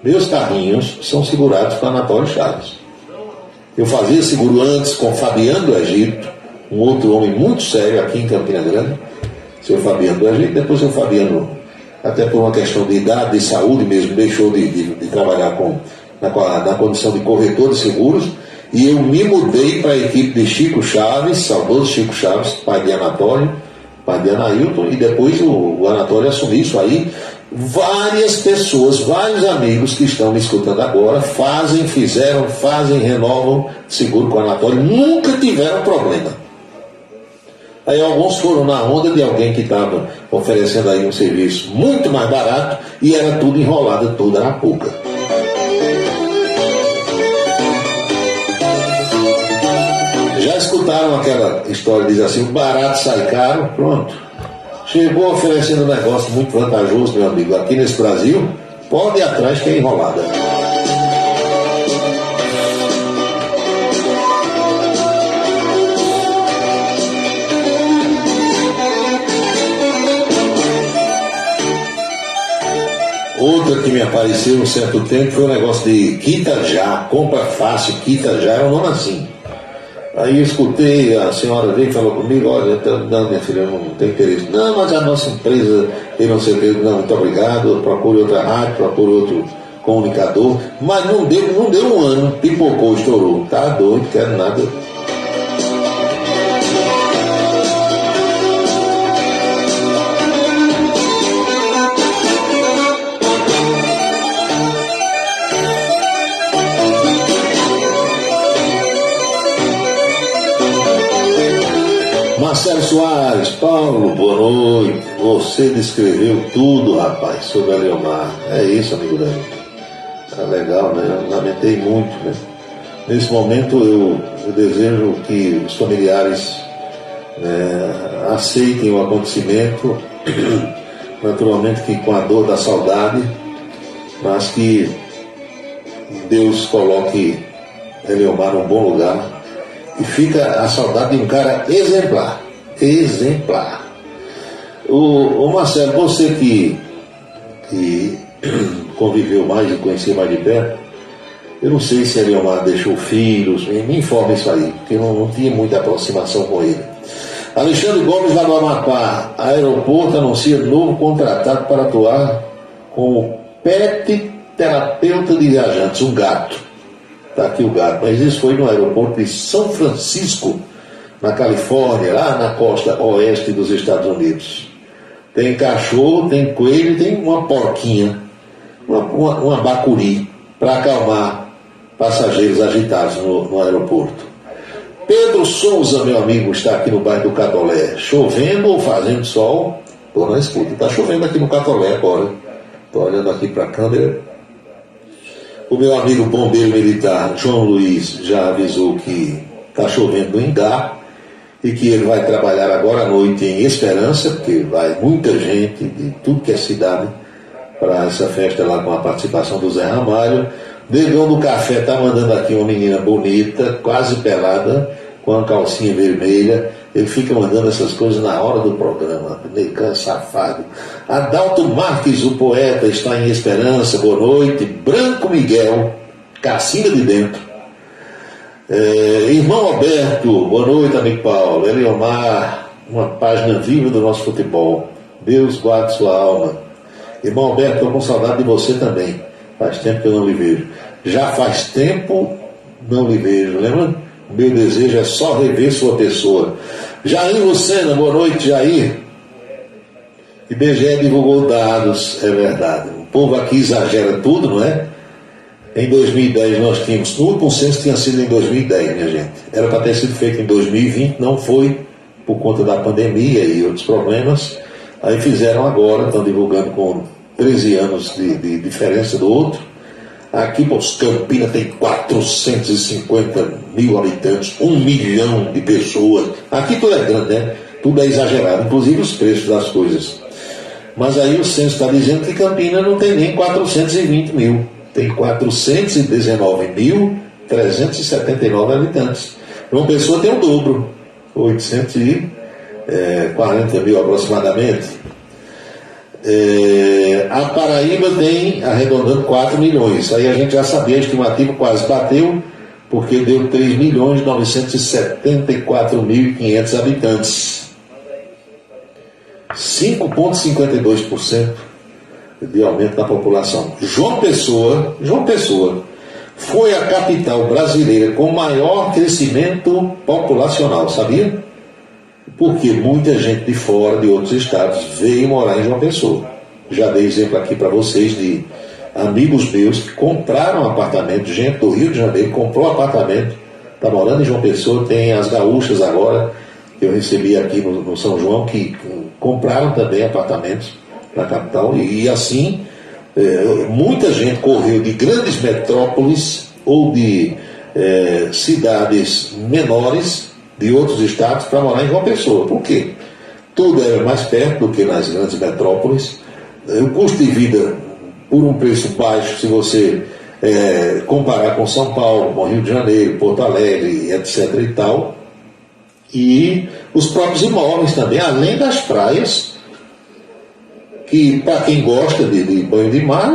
Meus carrinhos são segurados com o Anatólio Chaves. Eu fazia seguro antes com Fabiano do Egito, um outro homem muito sério aqui em Campina Grande, seu Fabiano do Egito. Depois o Fabiano, até por uma questão de idade, de saúde mesmo, deixou de trabalhar na condição de corretor de seguros, e eu me mudei para a equipe de Chico Chaves, saudoso Chico Chaves, pai de Anatólio, pai de Anailton, e depois o Anatólio assumiu isso aí. Várias pessoas, vários amigos que estão me escutando agora fizeram, renovam seguro com o Anatólio, nunca tiveram problema. Aí alguns foram na onda de alguém que estava oferecendo aí um serviço muito mais barato e era tudo enrolado, toda Arapuca. escutaram aquela história, diz assim, o barato sai caro, pronto. Chegou oferecendo um negócio muito vantajoso, meu amigo, aqui nesse Brasil, pode ir atrás que é enrolada. Outra que me apareceu um certo tempo foi o negócio de quita já, compra fácil, quita já, era um nome assim. Aí eu escutei, a senhora veio e falou comigo, olha, não, minha filha, eu não tenho interesse. Não, mas a nossa empresa tem não sei o que, não, muito obrigado, procure outra rádio, procure outro comunicador. Mas não deu um ano, pipocou, estourou. Tá doido, quero nada. Marcelo Soares, Paulo, boa noite. Você descreveu tudo, rapaz, sobre a Leomar. É isso, amigo da gente. Tá legal, né? Eu lamentei muito, né? Nesse momento eu desejo que os familiares aceitem o acontecimento, naturalmente que com a dor da saudade, mas que Deus coloque Leomar num bom lugar. E fica a saudade de um cara exemplar. Exemplar. O Marcelo, você que conviveu mais e conheceu mais de perto, eu não sei se a Leomar deixou filhos, me informa isso aí, porque eu não tinha muita aproximação com ele. Alexandre Gomes, lá do Amapá, aeroporto anuncia novo contratado para atuar como pet terapeuta de viajantes, um gato. Está aqui o gato, mas isso foi no aeroporto de São Francisco, na Califórnia, lá na costa oeste dos Estados Unidos. Tem cachorro, tem coelho, tem uma porquinha, uma bacuri, para acalmar passageiros agitados no aeroporto. Pedro Souza, meu amigo, está aqui no bairro do Catolé. Chovendo ou fazendo sol? Pô, não escuta, está chovendo aqui no Catolé agora. Estou olhando aqui para a câmera. O meu amigo bombeiro militar, João Luiz, já avisou que está chovendo no Ingá e que ele vai trabalhar agora à noite em Esperança, porque vai muita gente de tudo que é cidade para essa festa lá com a participação do Zé Ramalho. Negão do Café está mandando aqui uma menina bonita, quase pelada, com uma calcinha vermelha. Ele fica mandando essas coisas na hora do programa. Negão safado. Adalto Marques, o poeta, está em Esperança. Boa noite. Branco Miguel, Cacimba de Dentro. Irmão Alberto, boa noite, amigo Paulo. Eleomar, uma página viva do nosso futebol. Deus guarde sua alma. Irmão Alberto, estou com saudade de você também. Faz tempo que eu não lhe vejo. Já faz tempo não lhe vejo, lembra? O meu desejo é só rever sua pessoa. Jair Lucena, boa noite, Jair. IBGE divulgou dados, é verdade. O povo aqui exagera tudo, não é? Em 2010 nós tínhamos, no último censo tinha sido em 2010, minha gente. Era para ter sido feito em 2020, não foi por conta da pandemia e outros problemas. Aí fizeram agora, estão divulgando com 13 anos de diferença do outro. Aqui, Campinas tem 450 mil habitantes, 1 milhão de pessoas. Aqui tudo é grande, né? Tudo é exagerado, inclusive os preços das coisas. Mas aí o censo está dizendo que Campinas não tem nem 420 mil. Tem 419.379 habitantes. Uma pessoa tem o dobro, 840 mil aproximadamente. A Paraíba tem, arredondando, 4 milhões. Aí a gente já sabia, a estimativa quase bateu, porque deu 3.974.500 habitantes. 5,52% de aumento da população. João Pessoa foi a capital brasileira com maior crescimento populacional, sabia? Porque muita gente de fora, de outros estados, veio morar em João Pessoa. Já dei exemplo aqui para vocês de amigos meus que compraram apartamento, gente do Rio de Janeiro comprou apartamento, está morando em João Pessoa. Tem as gaúchas agora, que eu recebi aqui no São João, que compraram também apartamentos na capital. E assim, muita gente correu de grandes metrópoles ou de cidades menores de outros estados para morar em João Pessoa. Por quê? Tudo era mais perto do que nas grandes metrópoles. O custo de vida, por um preço baixo, se você comparar com São Paulo, com Rio de Janeiro, Porto Alegre, etc. e tal. E os próprios imóveis também, além das praias, que para quem gosta de banho de mar,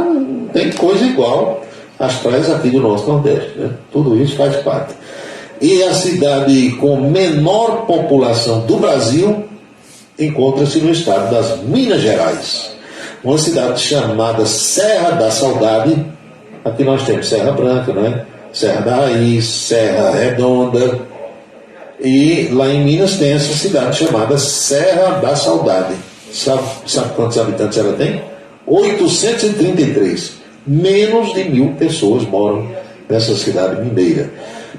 tem coisa igual às praias aqui do nosso Nordeste, né? Tudo isso faz parte. E a cidade com menor população do Brasil encontra-se no estado das Minas Gerais, uma cidade chamada Serra da Saudade. Aqui nós temos Serra Branca, né? Serra da Raiz, Serra Redonda, e lá em Minas tem essa cidade chamada Serra da Saudade. Sabe quantos habitantes ela tem? 833. Menos de 1.000 pessoas moram nessa cidade mineira.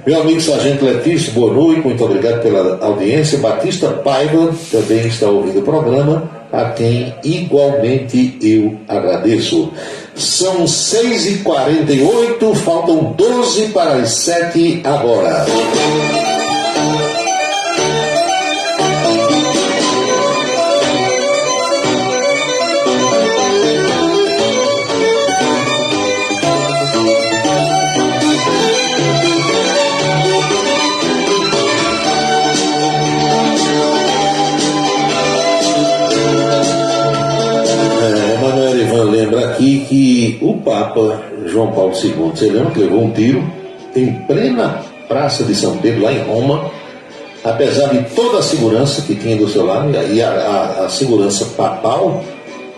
Meu amigo Sargento Letício, boa noite, muito obrigado pela audiência. Batista Paiva também está ouvindo o programa, a quem igualmente eu agradeço. São 6h48, faltam 12 para as 7 agora. Lembra aqui que o Papa João Paulo II, você lembra que levou um tiro em plena Praça de São Pedro, lá em Roma, apesar de toda a segurança que tinha do seu lado, e a segurança papal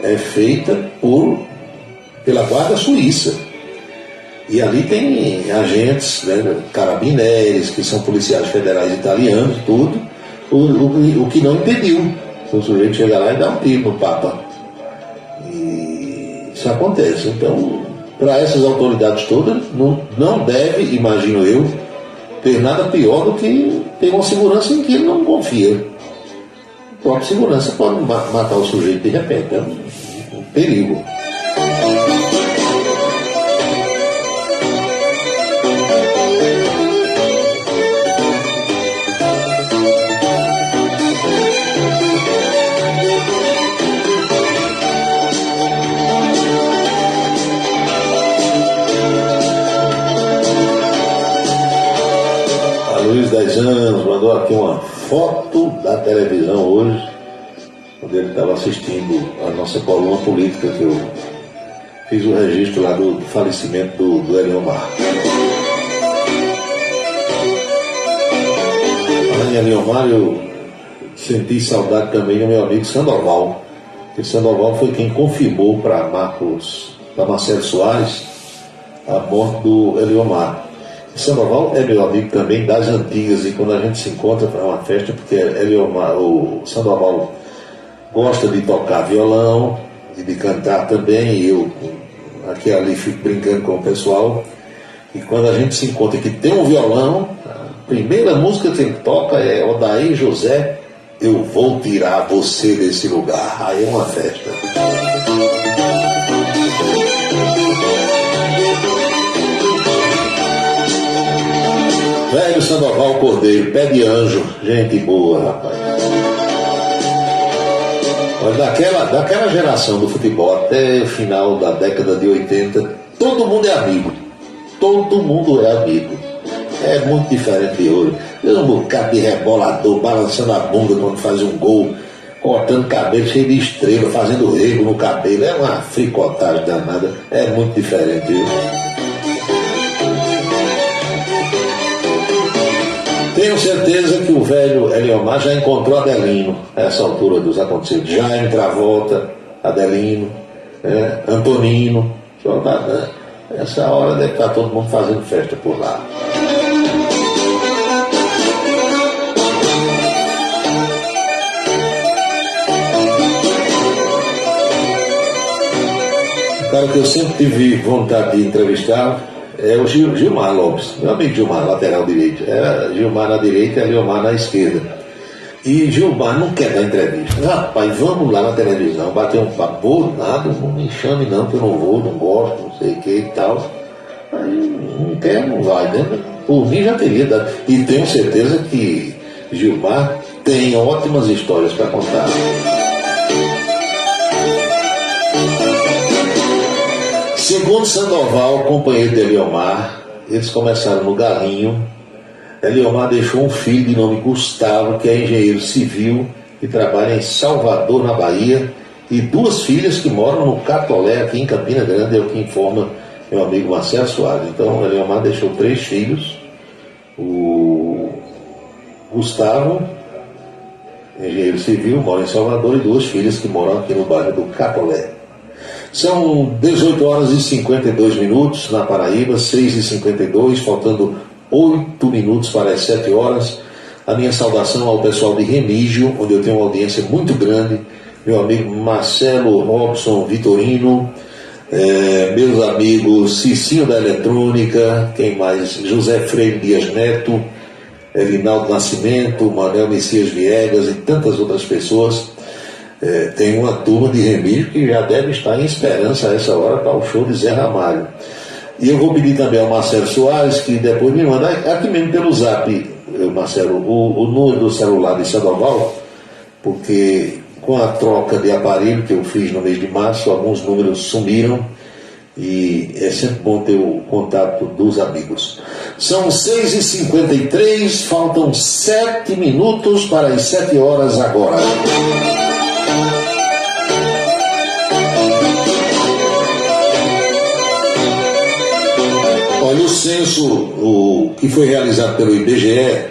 é feita pela Guarda Suíça. E ali tem agentes, né, carabineiros, que são policiais federais italianos, tudo, o que não impediu o sujeito chegar lá e dar um tiro no Papa. Isso acontece. Então, para essas autoridades todas, não deve, imagino eu, ter nada pior do que ter uma segurança em que ele não confia. A própria segurança pode matar o sujeito de repente. É um perigo. Luiz 10 anos mandou aqui uma foto da televisão hoje, quando ele estava assistindo a nossa coluna política, que eu fiz o registro lá do falecimento do Eliomar. Falando em Eliomar, eu senti saudade também do meu amigo Sandoval, porque Sandoval foi quem confirmou para Marcelo Soares a morte do Eliomar. Sandoval é meu amigo também das antigas, e quando a gente se encontra para uma festa, porque o Sandoval gosta de tocar violão e de cantar também, e eu aqui ali fico brincando com o pessoal, e quando a gente se encontra que tem um violão, a primeira música que ele toca é Odair José, Eu Vou Tirar Você Desse Lugar. Aí é uma festa. Velho Sandoval Cordeiro, pé de anjo, gente boa, rapaz. Mas daquela geração do futebol até o final da década de 80, todo mundo é amigo. Todo mundo é amigo. É muito diferente de hoje. Tem um bocado de rebolador, balançando a bunda quando faz um gol, cortando cabelo cheio de estrela, fazendo rego no cabelo. É uma fricotagem danada. É muito diferente, viu? Tenho certeza que o velho Eliomar já encontrou Adelino a essa altura dos acontecimentos. Já Travolta, Adelino, Antonino. Essa hora deve estar todo mundo fazendo festa por lá. O cara que eu sempre tive vontade de entrevistar é o Gilmar Lopes, meu amigo Gilmar, lateral direito. Era Gilmar na direita e Eliomar na esquerda. E Gilmar não quer dar entrevista. Rapaz, vamos lá na televisão, bater um papo, nada, não me chame não, que eu não vou, não gosto, não sei o que e tal. Aí não quer, não vai, né? Por mim já teria dado. E tenho certeza que Gilmar tem ótimas histórias para contar. Segundo Sandoval, companheiro de Eliomar, eles começaram no Galinho. Eliomar deixou um filho de nome Gustavo, que é engenheiro civil e trabalha em Salvador, na Bahia, e 2 filhas que moram no Catolé, aqui em Campina Grande, é o que informa meu amigo Marcelo Soares. Então, Eliomar deixou 3 filhos, o Gustavo, engenheiro civil, mora em Salvador, e 2 filhas que moram aqui no bairro do Catolé. São 18 horas e 52 minutos na Paraíba, 6h52, faltando 8 minutos para as 7 horas. A minha saudação ao pessoal de Remígio, onde eu tenho uma audiência muito grande, meu amigo Marcelo Robson Vitorino, meus amigos Cicinho da Eletrônica, quem mais? José Freire Dias Neto, Elinaldo Nascimento, Manuel Messias Viegas e tantas outras pessoas. Tem uma turma de Remígio que já deve estar em esperança a essa hora para o show de Zé Ramalho. E eu vou pedir também ao Marcelo Soares que depois me manda aqui mesmo pelo zap, Marcelo, o número do celular de Sandoval, porque com a troca de aparelho que eu fiz no mês de março, alguns números sumiram e é sempre bom ter o contato dos amigos. São 6h53, faltam 7 minutos para as 7 horas agora. Olha, o censo que foi realizado pelo IBGE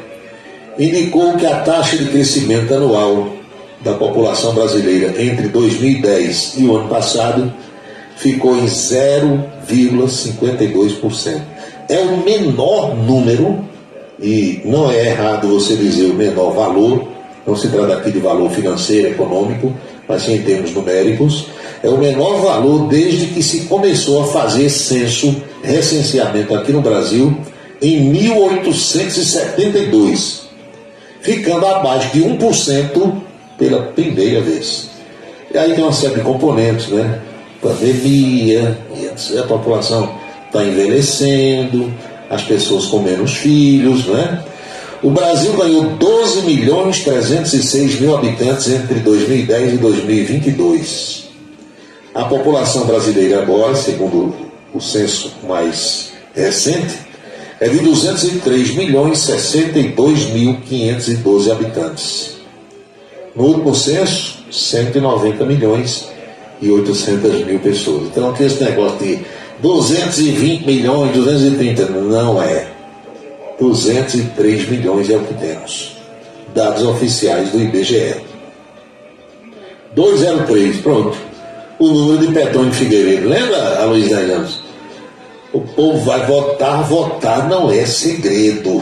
indicou que a taxa de crescimento anual da população brasileira entre 2010 e o ano passado ficou em 0,52%. É o menor número, e não é errado você dizer o menor valor, não se trata aqui de valor financeiro, econômico, mas sim em termos numéricos. É o menor valor desde que se começou a fazer censo, recenseamento aqui no Brasil, em 1872, ficando abaixo de 1% pela primeira vez. E aí tem uma série de componentes, né? Pandemia, a população está envelhecendo, as pessoas com menos filhos, né? O Brasil ganhou 12.306.000 habitantes entre 2010 e 2022. A população brasileira agora, segundo o censo mais recente, é de 203.062.512 habitantes. No último censo, 190.800.000 pessoas. Então, aqui esse negócio de 220 milhões, 230, não é. 203 milhões é o que temos. Dados oficiais do IBGE. 203, pronto. O número de Petrônio Figueiredo. Lembra, Aloysio Ramos? O povo vai votar não é segredo.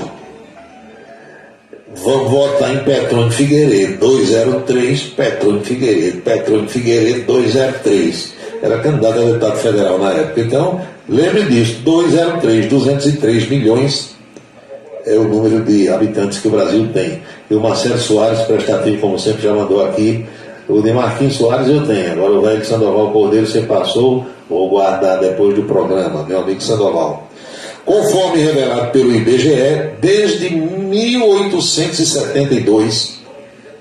Vamos votar em Petrônio Figueiredo, 203, Petrônio Figueiredo 203. Era candidato a deputado federal na época. Então, lembre disso, 203 milhões é o número de habitantes que o Brasil tem. E o Marcelo Soares, prestativo como sempre, já mandou aqui. O de Marquinhos Soares eu tenho. Agora o velho Sandoval Cordeiro você passou, vou guardar depois do programa, meu amigo Sandoval. Conforme revelado pelo IBGE, desde 1872,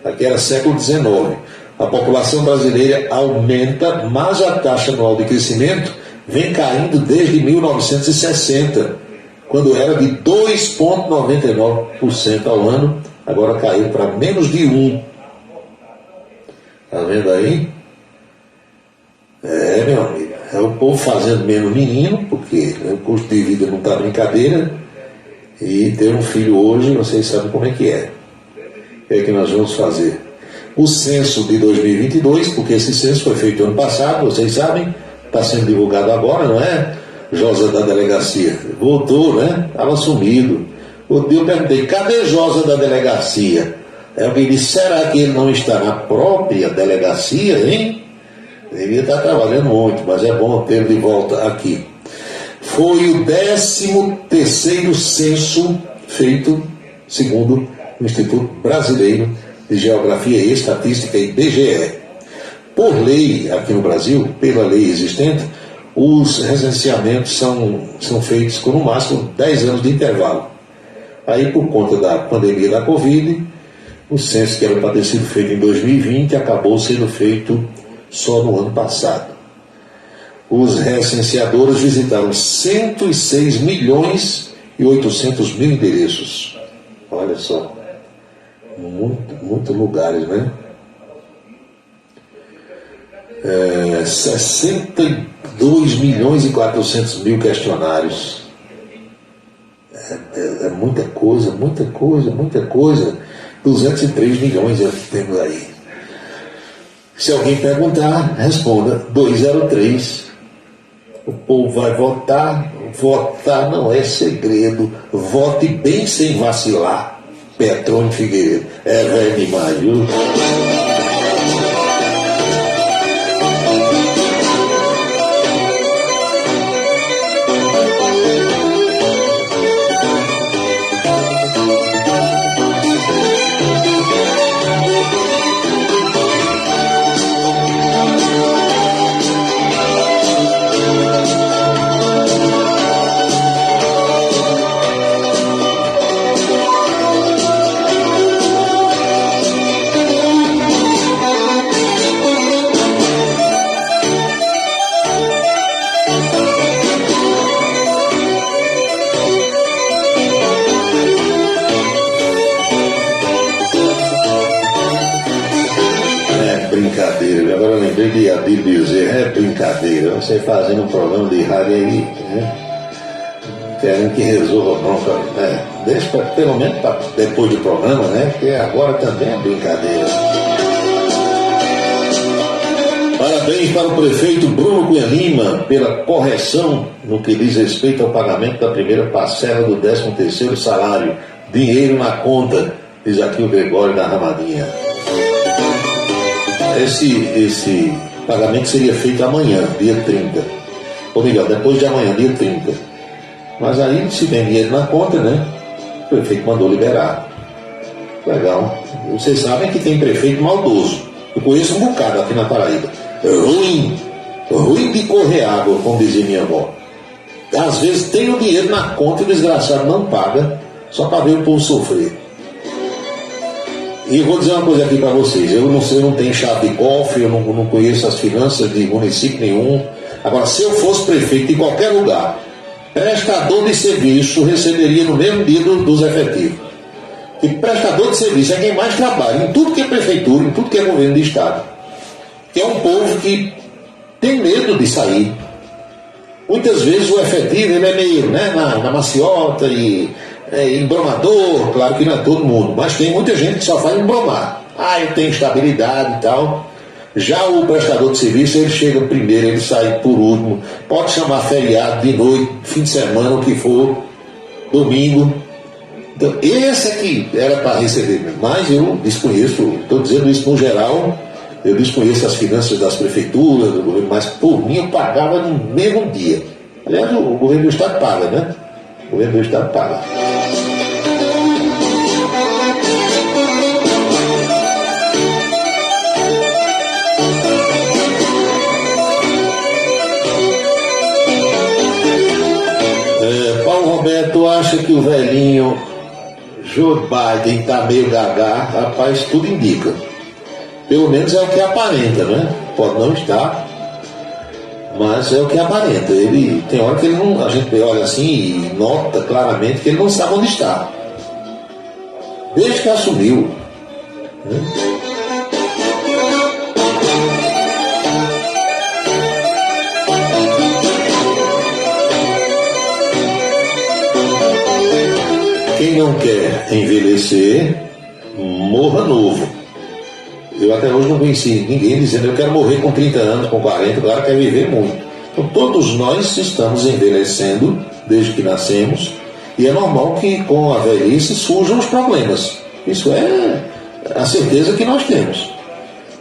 aqui era século XIX, a população brasileira aumenta, mas a taxa anual de crescimento vem caindo desde 1960, quando era de 2,99% ao ano, agora caiu para menos de 1%. Está vendo aí? Meu amigo, é o povo fazendo menos menino, porque o custo de vida não está brincadeira, e ter um filho hoje, vocês sabem como é que é. O que é que nós vamos fazer? O censo de 2022, porque esse censo foi feito ano passado, vocês sabem, está sendo divulgado agora, não é? Josa da delegacia voltou, né? Estava sumido. O dia eu perguntei, cadê Josa da delegacia? Eu me disse, será que ele não está na própria delegacia, hein? Devia estar trabalhando muito, mas é bom tê-lo de volta aqui. Foi o 13º censo feito, segundo o Instituto Brasileiro de Geografia e Estatística, IBGE. Por lei, aqui no Brasil, pela lei existente, os recenseamentos são feitos com no máximo 10 anos de intervalo. Aí, por conta da pandemia da Covid, O censo que era para ter sido feito em 2020 acabou sendo feito só no ano passado. Os recenseadores visitaram 106 milhões e 800 mil endereços. Olha só, muitos lugares, né? 62 milhões e 400 mil questionários. É muita coisa, muita coisa, muita coisa. 203 milhões é o que temos aí. Se alguém perguntar, responda 203. O povo vai votar. Votar não é segredo. Vote bem sem vacilar. Petrônio Figueiredo. É velho demais, viu? Brincadeira, agora eu lembrei de Adil Bezerra, é brincadeira, você fazendo um programa de rádio aí, né? Querendo que resolva a bronca, né? Deixa pelo menos depois do programa, né? Porque agora também é brincadeira. Parabéns para o prefeito Bruno Cunha Lima pela correção no que diz respeito ao pagamento da primeira parcela do 13º salário. Dinheiro na conta, diz aqui o Gregório da Ramadinha. Esse pagamento seria feito amanhã, dia 30. Ou melhor, depois de amanhã, dia 30. Mas aí, se tem dinheiro na conta, né? O prefeito mandou liberar. Legal. Vocês sabem que tem prefeito maldoso. Eu conheço um bocado aqui na Paraíba. Ruim de correr água, como dizia minha avó. Às vezes tem o dinheiro na conta e o desgraçado não paga, só para ver o povo sofrer. E eu vou dizer uma coisa aqui para vocês, eu não tenho chave de cofre, eu não conheço as finanças de município nenhum. Agora, se eu fosse prefeito de qualquer lugar, prestador de serviço receberia no mesmo dia dos efetivos. E prestador de serviço é quem mais trabalha em tudo que é prefeitura, em tudo que é governo de estado. Que é um povo que tem medo de sair. Muitas vezes o efetivo ele é meio, né, na maciota e embromador, claro que não é todo mundo, mas tem muita gente que só faz embromar. Eu tenho estabilidade e tal. Já o prestador de serviço, ele chega primeiro, ele sai por último. Pode chamar feriado, de noite, fim de semana, o que for, domingo. Então, esse aqui era para receber, mas eu desconheço, estou dizendo isso no geral, eu desconheço as finanças das prefeituras, do governo, mas por mim eu pagava no mesmo dia. Aliás, o governo do estado paga, né? O governo do estado paga. Paulo Roberto acha que o velhinho Joe Biden está meio gaga. Rapaz, tudo indica. Pelo menos é o que aparenta, né? Pode não estar, mas é o que aparenta. Ele tem hora que ele não, a gente olha assim e nota claramente que ele não sabe onde está. Desde que assumiu, né? Quem não quer envelhecer, morra novo. Eu até hoje não conheci ninguém dizendo eu quero morrer com 30 anos, com 40, claro, quer viver muito. Então todos nós estamos envelhecendo desde que nascemos e é normal que com a velhice surjam os problemas. Isso é a certeza que nós temos.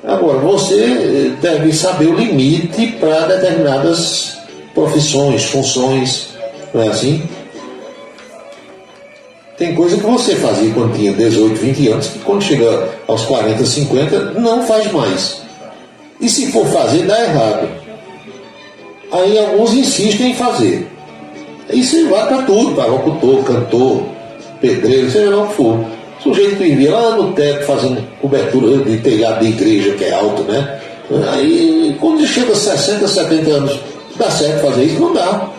Agora, você deve saber o limite para determinadas profissões, funções, não é assim? Tem coisa que você fazia quando tinha 18, 20 anos, que quando chega aos 40, 50, não faz mais. E se for fazer, dá errado. Aí alguns insistem em fazer. Isso vai para tudo, para locutor, cantor, pedreiro, seja lá o que for. O sujeito vivia lá no teto fazendo cobertura de telhado de igreja, que é alto, né? Aí, quando chega a 60, 70 anos, dá certo fazer isso? Não dá.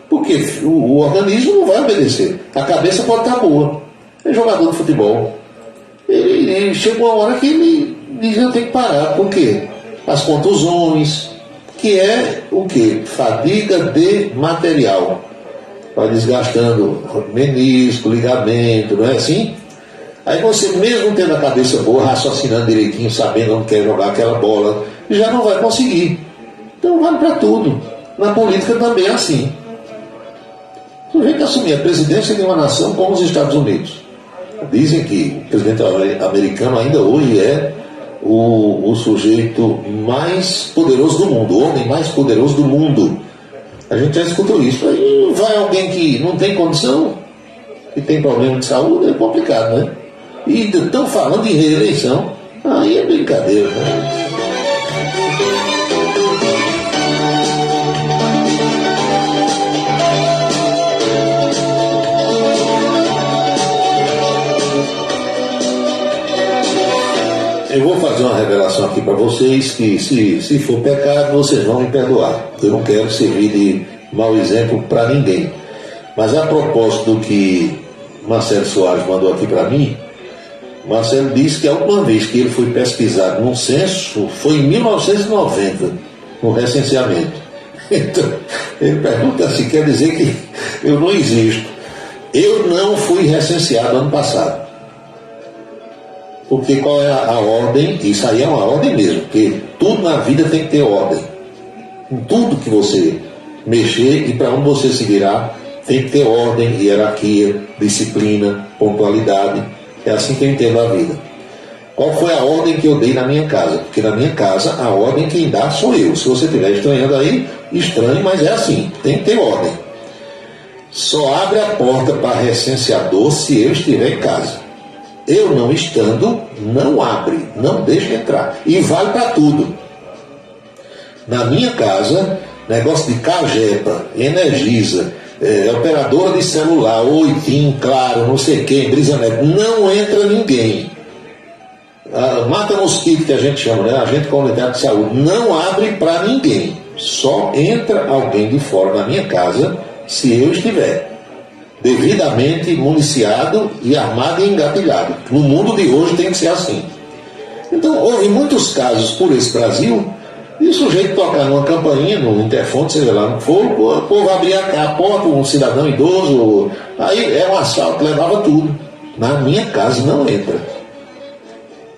Porque o organismo não vai obedecer. A cabeça pode estar boa. É jogador de futebol. Ele chega uma hora que ele já tem que parar. Por quê? As contusões, que é o quê? Fadiga de material. Vai desgastando menisco, ligamento, não é assim? Aí você, mesmo tendo a cabeça boa, raciocinando direitinho, sabendo onde quer jogar aquela bola, já não vai conseguir. Então vale para tudo. Na política também é assim. O sujeito assumir a presidência de uma nação como os Estados Unidos. Dizem que o presidente americano ainda hoje é o sujeito mais poderoso do mundo, o homem mais poderoso do mundo. A gente já escutou isso. Aí vai alguém que não tem condição, que tem problema de saúde, é complicado, né? E estão falando em reeleição, aí é brincadeira, né? Eu vou fazer uma revelação aqui para vocês que se for pecado, vocês vão me perdoar. Eu não quero servir de mau exemplo para ninguém. Mas a propósito do que Marcelo Soares mandou aqui para mim, Marcelo disse que a última vez que ele foi pesquisado num censo foi em 1990, no recenseamento. Então, ele pergunta assim, quer dizer que eu não existo. Eu não fui recenseado ano passado. Porque qual é a ordem? Isso aí é uma ordem mesmo, porque tudo na vida tem que ter ordem. Em tudo que você mexer e para onde você se virar, tem que ter ordem, hierarquia, disciplina, pontualidade. É assim que eu entendo a vida. Qual foi a ordem que eu dei na minha casa? Porque na minha casa a ordem quem dá sou eu. Se você estiver estranhando aí, estranhe, mas é assim, tem que ter ordem. Só abre a porta para recenseador se eu estiver em casa. Eu não estando, não abre, não deixa entrar. E vale para tudo. Na minha casa, negócio de Cagepa, Energisa, operadora de celular, Oitim, Claro, não sei quem, Brisanet, não entra ninguém. Mata mosquito, que a gente chama, né? Agente comunitário de saúde, não abre para ninguém. Só entra alguém de fora na minha casa se eu estiver devidamente municiado e armado e engatilhado. No mundo de hoje tem que ser assim. Então, houve muitos casos por esse Brasil de o sujeito tocar numa campainha, no interfone, seja lá no fogo, o povo abria a porta, um cidadão idoso, aí é um assalto, levava tudo. Na minha casa não entra.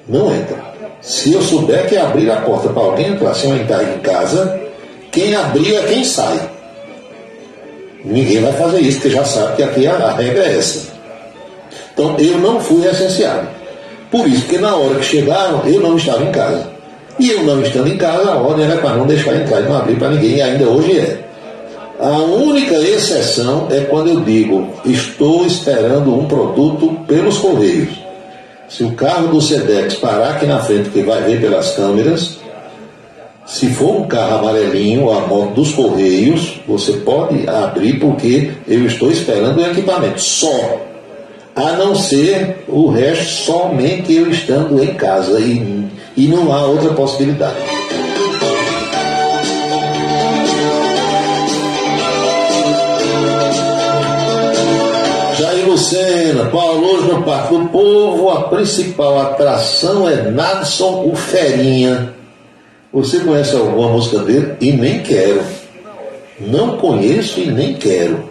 Não entra. Se eu souber que abrir a porta para alguém entrar, se eu entrar em casa, quem abriu é quem sai. Ninguém vai fazer isso, porque já sabe que aqui a regra é essa. Então eu não fui recenseado. Por isso, porque na hora que chegaram, eu não estava em casa. E eu não estando em casa, a ordem era para não deixar entrar e não abrir para ninguém, e ainda hoje é. A única exceção é quando eu digo, estou esperando um produto pelos Correios. Se o carro do Sedex parar aqui na frente, que vai ver pelas câmeras, se for um carro amarelinho ou a moto dos Correios, você pode abrir porque eu estou esperando o equipamento. Só. A não ser o resto, somente eu estando em casa. E não há outra possibilidade. Jair Lucena, Paulo, hoje no Parque do Povo, a principal atração é Nadson o Ferinha. Você conhece alguma música dele? E nem quero. Não conheço e nem quero.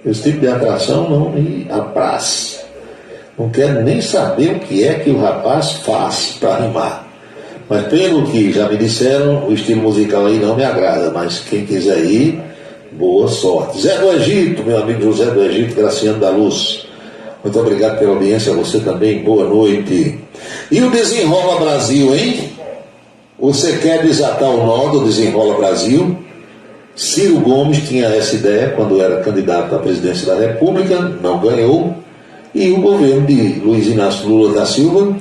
Esse tipo de atração não me apraz. Não quero nem saber o que é que o rapaz faz para rimar. Mas pelo que já me disseram, o estilo musical aí não me agrada. Mas quem quiser ir, boa sorte. Zé do Egito, meu amigo José do Egito, Graciano da Luz. Muito obrigado pela audiência, a você também, boa noite. E o Desenrola Brasil, hein? Você quer desatar o nó do Desenrola Brasil? Ciro Gomes tinha essa ideia quando era candidato à presidência da República, não ganhou, e o governo de Luiz Inácio Lula da Silva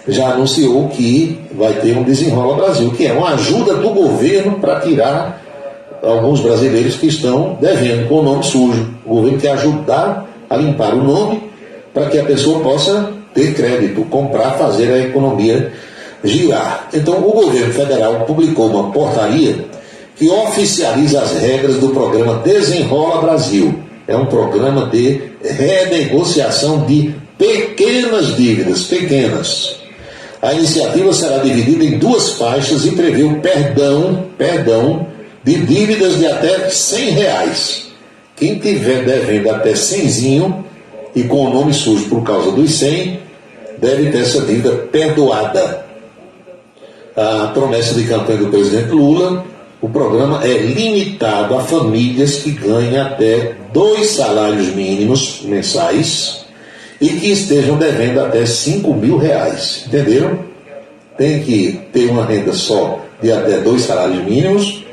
já anunciou que vai ter um Desenrola Brasil, que é uma ajuda do governo para tirar alguns brasileiros que estão devendo com o nome sujo. O governo quer ajudar a limpar o nome para que a pessoa possa ter crédito, comprar, fazer a economia girar. Então, o governo federal publicou uma portaria que oficializa as regras do programa Desenrola Brasil. É um programa de renegociação de pequenas dívidas, pequenas. A iniciativa será dividida em 2 faixas e prevê o perdão de dívidas de até R$100. Quem tiver devendo até 100zinho e com o nome sujo por causa dos 100, deve ter essa dívida perdoada. A promessa de campanha do presidente Lula, o programa é limitado a famílias que ganham até 2 salários mínimos mensais e que estejam devendo até R$5.000. Entenderam? Tem que ter uma renda só de até 2 salários mínimos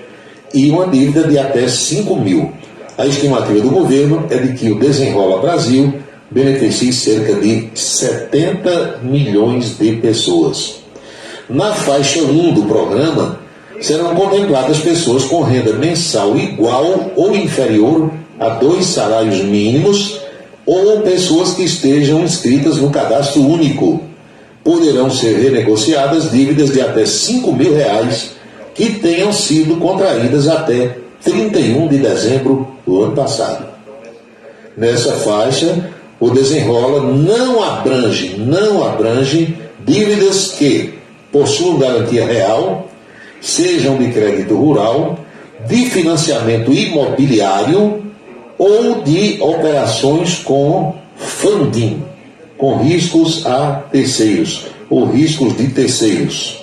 e uma dívida de até R$5.000. A estimativa do governo é de que o Desenrola Brasil beneficie cerca de 70 milhões de pessoas. Na faixa 1 do programa, serão contempladas pessoas com renda mensal igual ou inferior a 2 salários mínimos ou pessoas que estejam inscritas no cadastro único. Poderão ser renegociadas dívidas de até R$5.000 que tenham sido contraídas até 31 de dezembro do ano passado. Nessa faixa, o Desenrola não abrange dívidas que possuam garantia real, sejam de crédito rural, de financiamento imobiliário ou de operações com funding, com riscos a terceiros ou riscos de terceiros.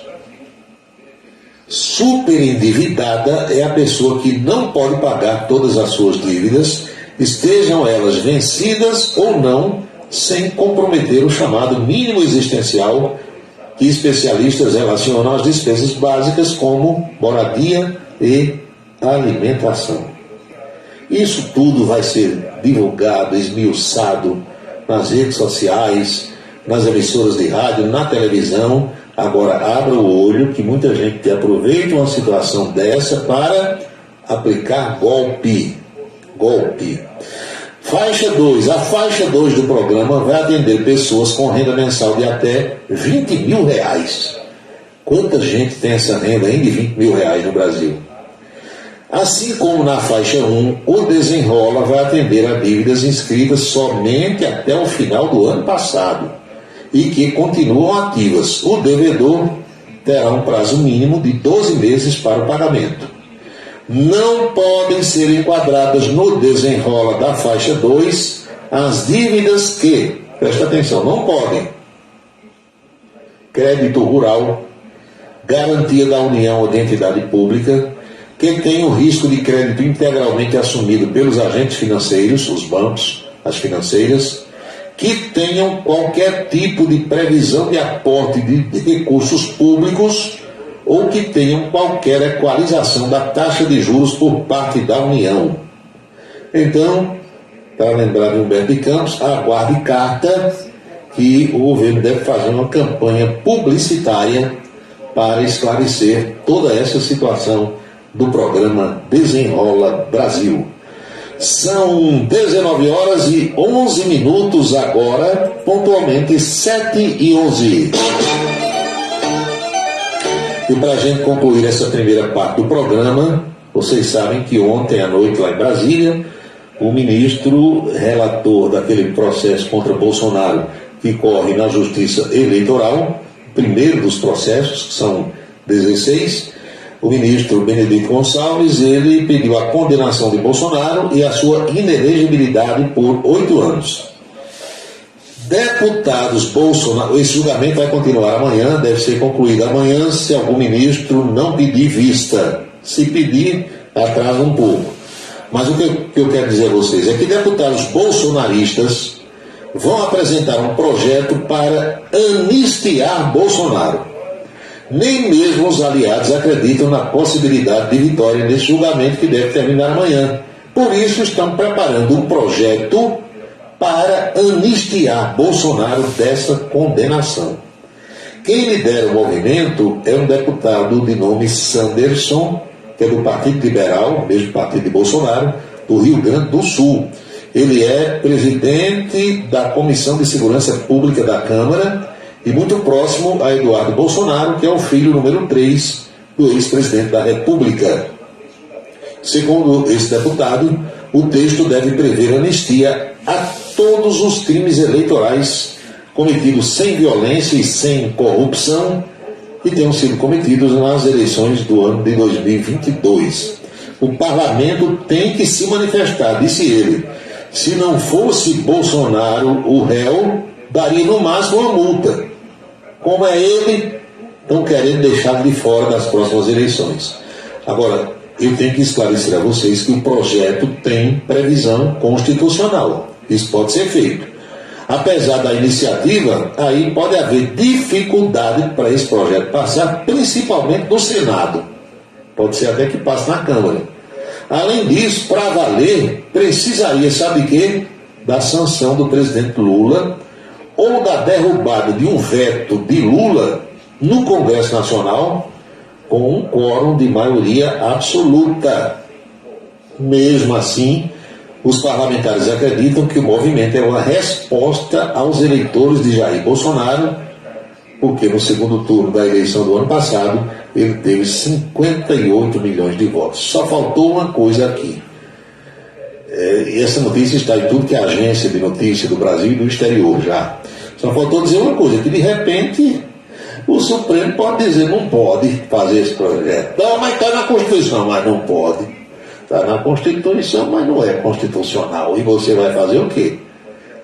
Superendividada é a pessoa que não pode pagar todas as suas dívidas, estejam elas vencidas ou não, sem comprometer o chamado mínimo existencial que especialistas relacionam às despesas básicas como moradia e alimentação. Isso tudo vai ser divulgado, esmiuçado nas redes sociais, nas emissoras de rádio, na televisão. Agora, abra o olho que muita gente aproveita uma situação dessa para aplicar golpe. Faixa 2. A faixa 2 do programa vai atender pessoas com renda mensal de até R$20.000. Quanta gente tem essa renda aí de R$20.000 no Brasil? Assim como na faixa 1, o Desenrola vai atender a dívidas inscritas somente até o final do ano passado e que continuam ativas. O devedor terá um prazo mínimo de 12 meses para o pagamento. Não podem ser enquadradas no Desenrola da faixa 2 as dívidas que, presta atenção, não podem: crédito rural, garantia da União ou de entidade pública, que tem o risco de crédito integralmente assumido pelos agentes financeiros, os bancos, as financeiras, que tenham qualquer tipo de previsão de aporte de recursos públicos ou que tenham qualquer equalização da taxa de juros por parte da União. Então, para lembrar de Humberto de Campos, aguarde carta que o governo deve fazer uma campanha publicitária para esclarecer toda essa situação do programa Desenrola Brasil. São 19h11 agora, pontualmente 7h11. E para a gente concluir essa primeira parte do programa, vocês sabem que ontem à noite lá em Brasília, o ministro relator daquele processo contra Bolsonaro que corre na Justiça Eleitoral, primeiro dos processos, que são 16, o ministro Benedito Gonçalves, ele pediu a condenação de Bolsonaro e a sua inelegibilidade por 8 anos. Deputados Bolsonaro, esse julgamento vai continuar amanhã, deve ser concluído amanhã, se algum ministro não pedir vista. Se pedir, atrasa um pouco. Mas o que eu quero dizer a vocês é que deputados bolsonaristas vão apresentar um projeto para anistiar Bolsonaro. Nem mesmo os aliados acreditam na possibilidade de vitória nesse julgamento que deve terminar amanhã. Por isso estão preparando um projeto para anistiar Bolsonaro dessa condenação. Quem lidera o movimento é um deputado de nome Sanderson, que é do Partido Liberal, mesmo partido de Bolsonaro, do Rio Grande do Sul. Ele é presidente da Comissão de Segurança Pública da Câmara e muito próximo a Eduardo Bolsonaro, que é o filho número 3 do ex-presidente da República. Segundo esse deputado, o texto deve prever anistia a todos os crimes eleitorais cometidos sem violência e sem corrupção que tenham sido cometidos nas eleições do ano de 2022. O parlamento tem que se manifestar, disse ele. Se não fosse Bolsonaro o réu, daria no máximo uma multa. Como é ele, estão querendo deixar de fora das próximas eleições. Agora, eu tenho que esclarecer a vocês que o projeto tem previsão constitucional. Isso pode ser feito. Apesar da iniciativa, aí pode haver dificuldade para esse projeto passar, principalmente no Senado. Pode ser até que passe na Câmara. Além disso, para valer, precisaria, sabe o quê? Da sanção do presidente Lula ou da derrubada de um veto de Lula no Congresso Nacional com um quórum de maioria absoluta. Mesmo assim, os parlamentares acreditam que o movimento é uma resposta aos eleitores de Jair Bolsonaro, porque no segundo turno da eleição do ano passado ele teve 58 milhões de votos. Só faltou uma coisa aqui. E essa notícia está em tudo que é agência de notícia do Brasil e do exterior já. Só faltou dizer uma coisa, que de repente o Supremo pode dizer, não pode fazer esse projeto. Não, mas está na Constituição, mas não pode. Está na Constituição, mas não é constitucional. E você vai fazer o quê?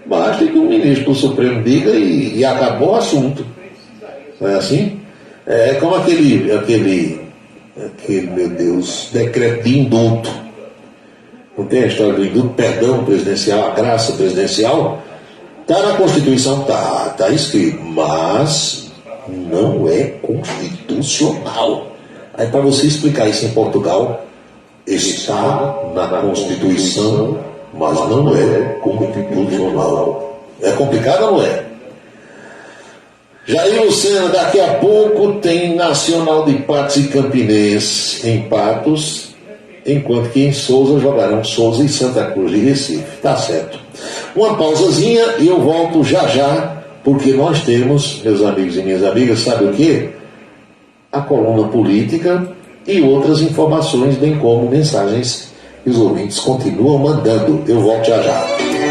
Basta que o ministro do Supremo diga e acabou o assunto. Não é assim? É como aquele, meu Deus, decreto de indulto. Não tem a história do indulto, perdão presidencial, a graça presidencial? Está na Constituição, está escrito, mas não é constitucional. Aí, para você explicar isso em Portugal, está na Constituição, mas não é constitucional. É complicado ou não é? Jair Lucena, daqui a pouco tem Nacional de Patos e Campinense em Patos, enquanto que em Sousa jogarão Sousa e Santa Cruz de Recife. Tá certo. Uma pausazinha e eu volto já já, porque nós temos, meus amigos e minhas amigas, sabe o quê? A coluna política e outras informações, bem como mensagens que os ouvintes continuam mandando. Eu volto já já.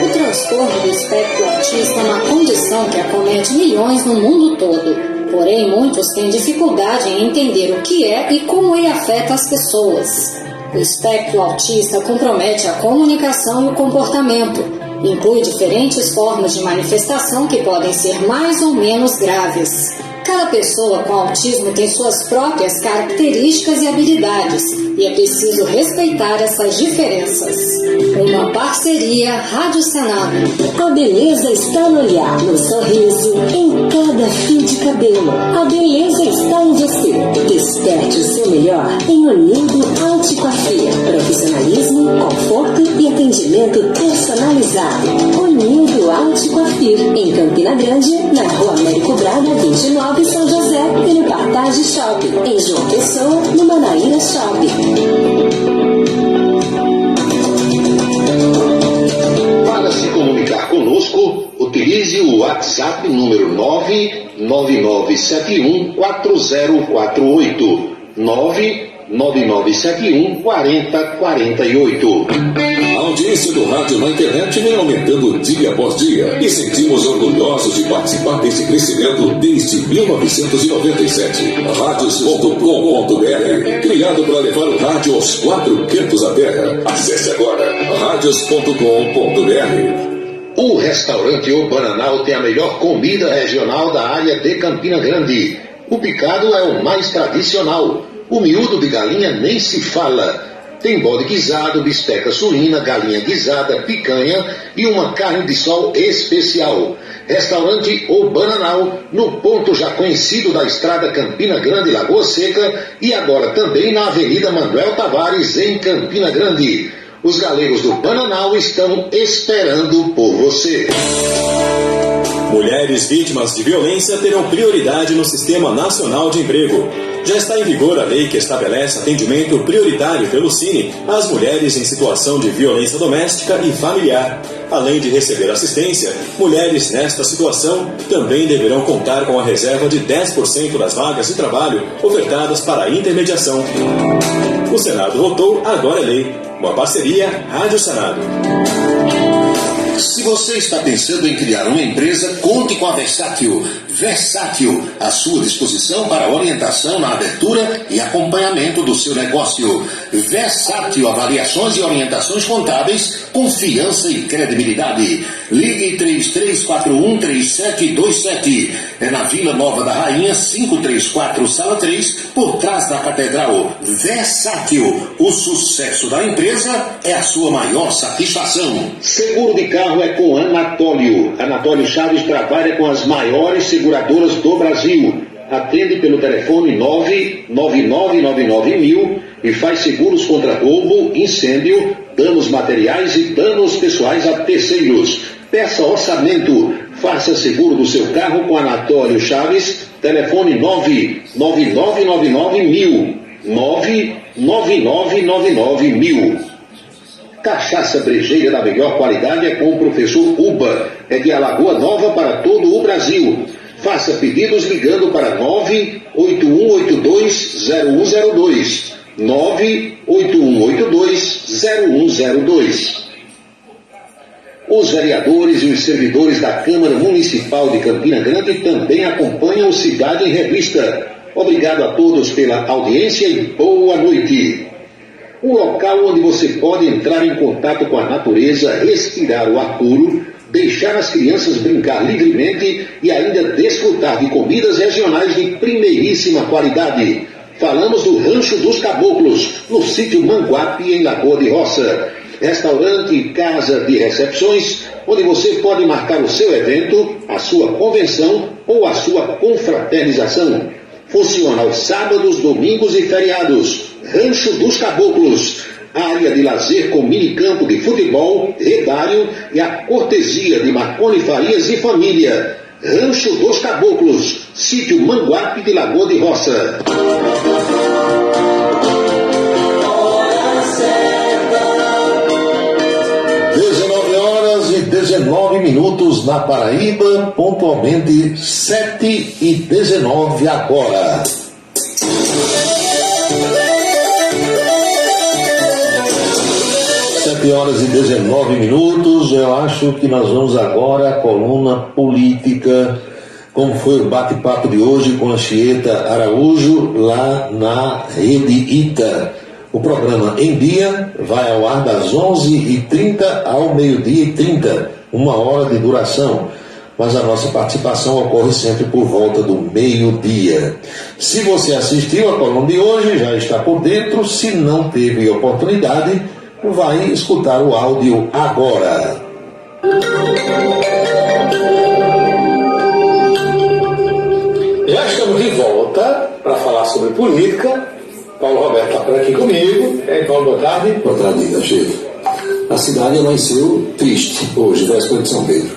O transtorno do espectro autista é uma condição que acomete milhões no mundo todo. Porém, muitos têm dificuldade em entender o que é e como ele afeta as pessoas. O espectro autista compromete a comunicação e o comportamento. Inclui diferentes formas de manifestação que podem ser mais ou menos graves. Cada pessoa com autismo tem suas próprias características e habilidades, e é preciso respeitar essas diferenças. Uma parceria Rádio Senado. A beleza está no olhar, no sorriso, em cada fio de cabelo. A beleza está em você. Desperte o seu melhor em Unido Alto Coiffure. Profissionalismo, conforto e atendimento personalizado. Unido Alto Coiffure, em Campina Grande, na Rua Américo Braga 29, São José, e no Partage Shopping. Em João Pessoa, no Manaíra Shopping. Para se comunicar conosco, utilize o WhatsApp número 999714048. 999714048. A audiência do rádio na internet vem aumentando dia após dia e sentimos orgulhosos de participar desse crescimento desde 1997. Radios.com.br, criado para levar o rádio aos quatro cantos da terra. Acesse agora radios.com.br. O restaurante O Bananal tem a melhor comida regional da área de Campina Grande. O picado é o mais tradicional. O miúdo de galinha nem se fala. Tem bode guisado, bisteca suína, galinha guisada, picanha e uma carne de sol especial. Restaurante O Bananal, no ponto já conhecido da estrada Campina Grande Lagoa Seca e agora também na Avenida Manuel Tavares, em Campina Grande. Os galegos do Bananal estão esperando por você. Mulheres vítimas de violência terão prioridade no Sistema Nacional de Emprego. Já está em vigor a lei que estabelece atendimento prioritário pelo Cine às mulheres em situação de violência doméstica e familiar. Além de receber assistência, mulheres nesta situação também deverão contar com a reserva de 10% das vagas de trabalho ofertadas para a intermediação. O Senado votou, agora é lei. Uma parceria Rádio Senado. Se você está pensando em criar uma empresa, conte com a Versátil. Versátil, à sua disposição para orientação na abertura e acompanhamento do seu negócio. Versátil, avaliações e orientações contábeis, confiança e credibilidade. Ligue 33413727. É na Vila Nova da Rainha, 534, Sala 3, por trás da Catedral. Versátil, o sucesso da empresa é a sua maior satisfação. Seguro de carro é com Anatólio. Anatólio Chaves trabalha com as maiores seguradoras do Brasil. Atende pelo telefone 99999.000 e faz seguros contra roubo, incêndio, danos materiais e danos pessoais a terceiros. Peça orçamento. Faça seguro do seu carro com Anatólio Chaves. Telefone 99999.000. 99999.000. Cachaça brejeira da melhor qualidade é com o professor Uba. É de Alagoa Nova para todo o Brasil. Faça pedidos ligando para 981820102. 981820102. Os vereadores e os servidores da Câmara Municipal de Campina Grande também acompanham o Cidade em Revista. Obrigado a todos pela audiência e boa noite. Um local onde você pode entrar em contato com a natureza, respirar o ar puro, deixar as crianças brincar livremente e ainda desfrutar de comidas regionais de primeiríssima qualidade. Falamos do Rancho dos Caboclos, no sítio Manguape, em Lagoa de Roça. Restaurante e casa de recepções, onde você pode marcar o seu evento, a sua convenção ou a sua confraternização. Funciona aos sábados, domingos e feriados. Rancho dos Caboclos, área de lazer com minicampo de futebol, redário e a cortesia de Marconi Farias e família. Rancho dos Caboclos, sítio Manguape de Lagoa de Roça. 19h19 na Paraíba, pontualmente 7h19 agora. 7h19, eu acho que nós vamos agora à coluna política, como foi o bate-papo de hoje com a Chieta Araújo, lá na Rede Ita. O programa Em Dia vai ao ar das 11h30 ao 12h30, 1 hora de duração, mas a nossa participação ocorre sempre por volta do meio-dia. Se você assistiu a coluna de hoje, já está por dentro. Se não teve oportunidade, vai escutar o áudio agora. Já estamos de volta para falar sobre política. Paulo Roberto está por aqui comigo. Paulo, boa tarde. Boa tarde, chefe. A cidade amanheceu triste hoje, véspera de São Pedro.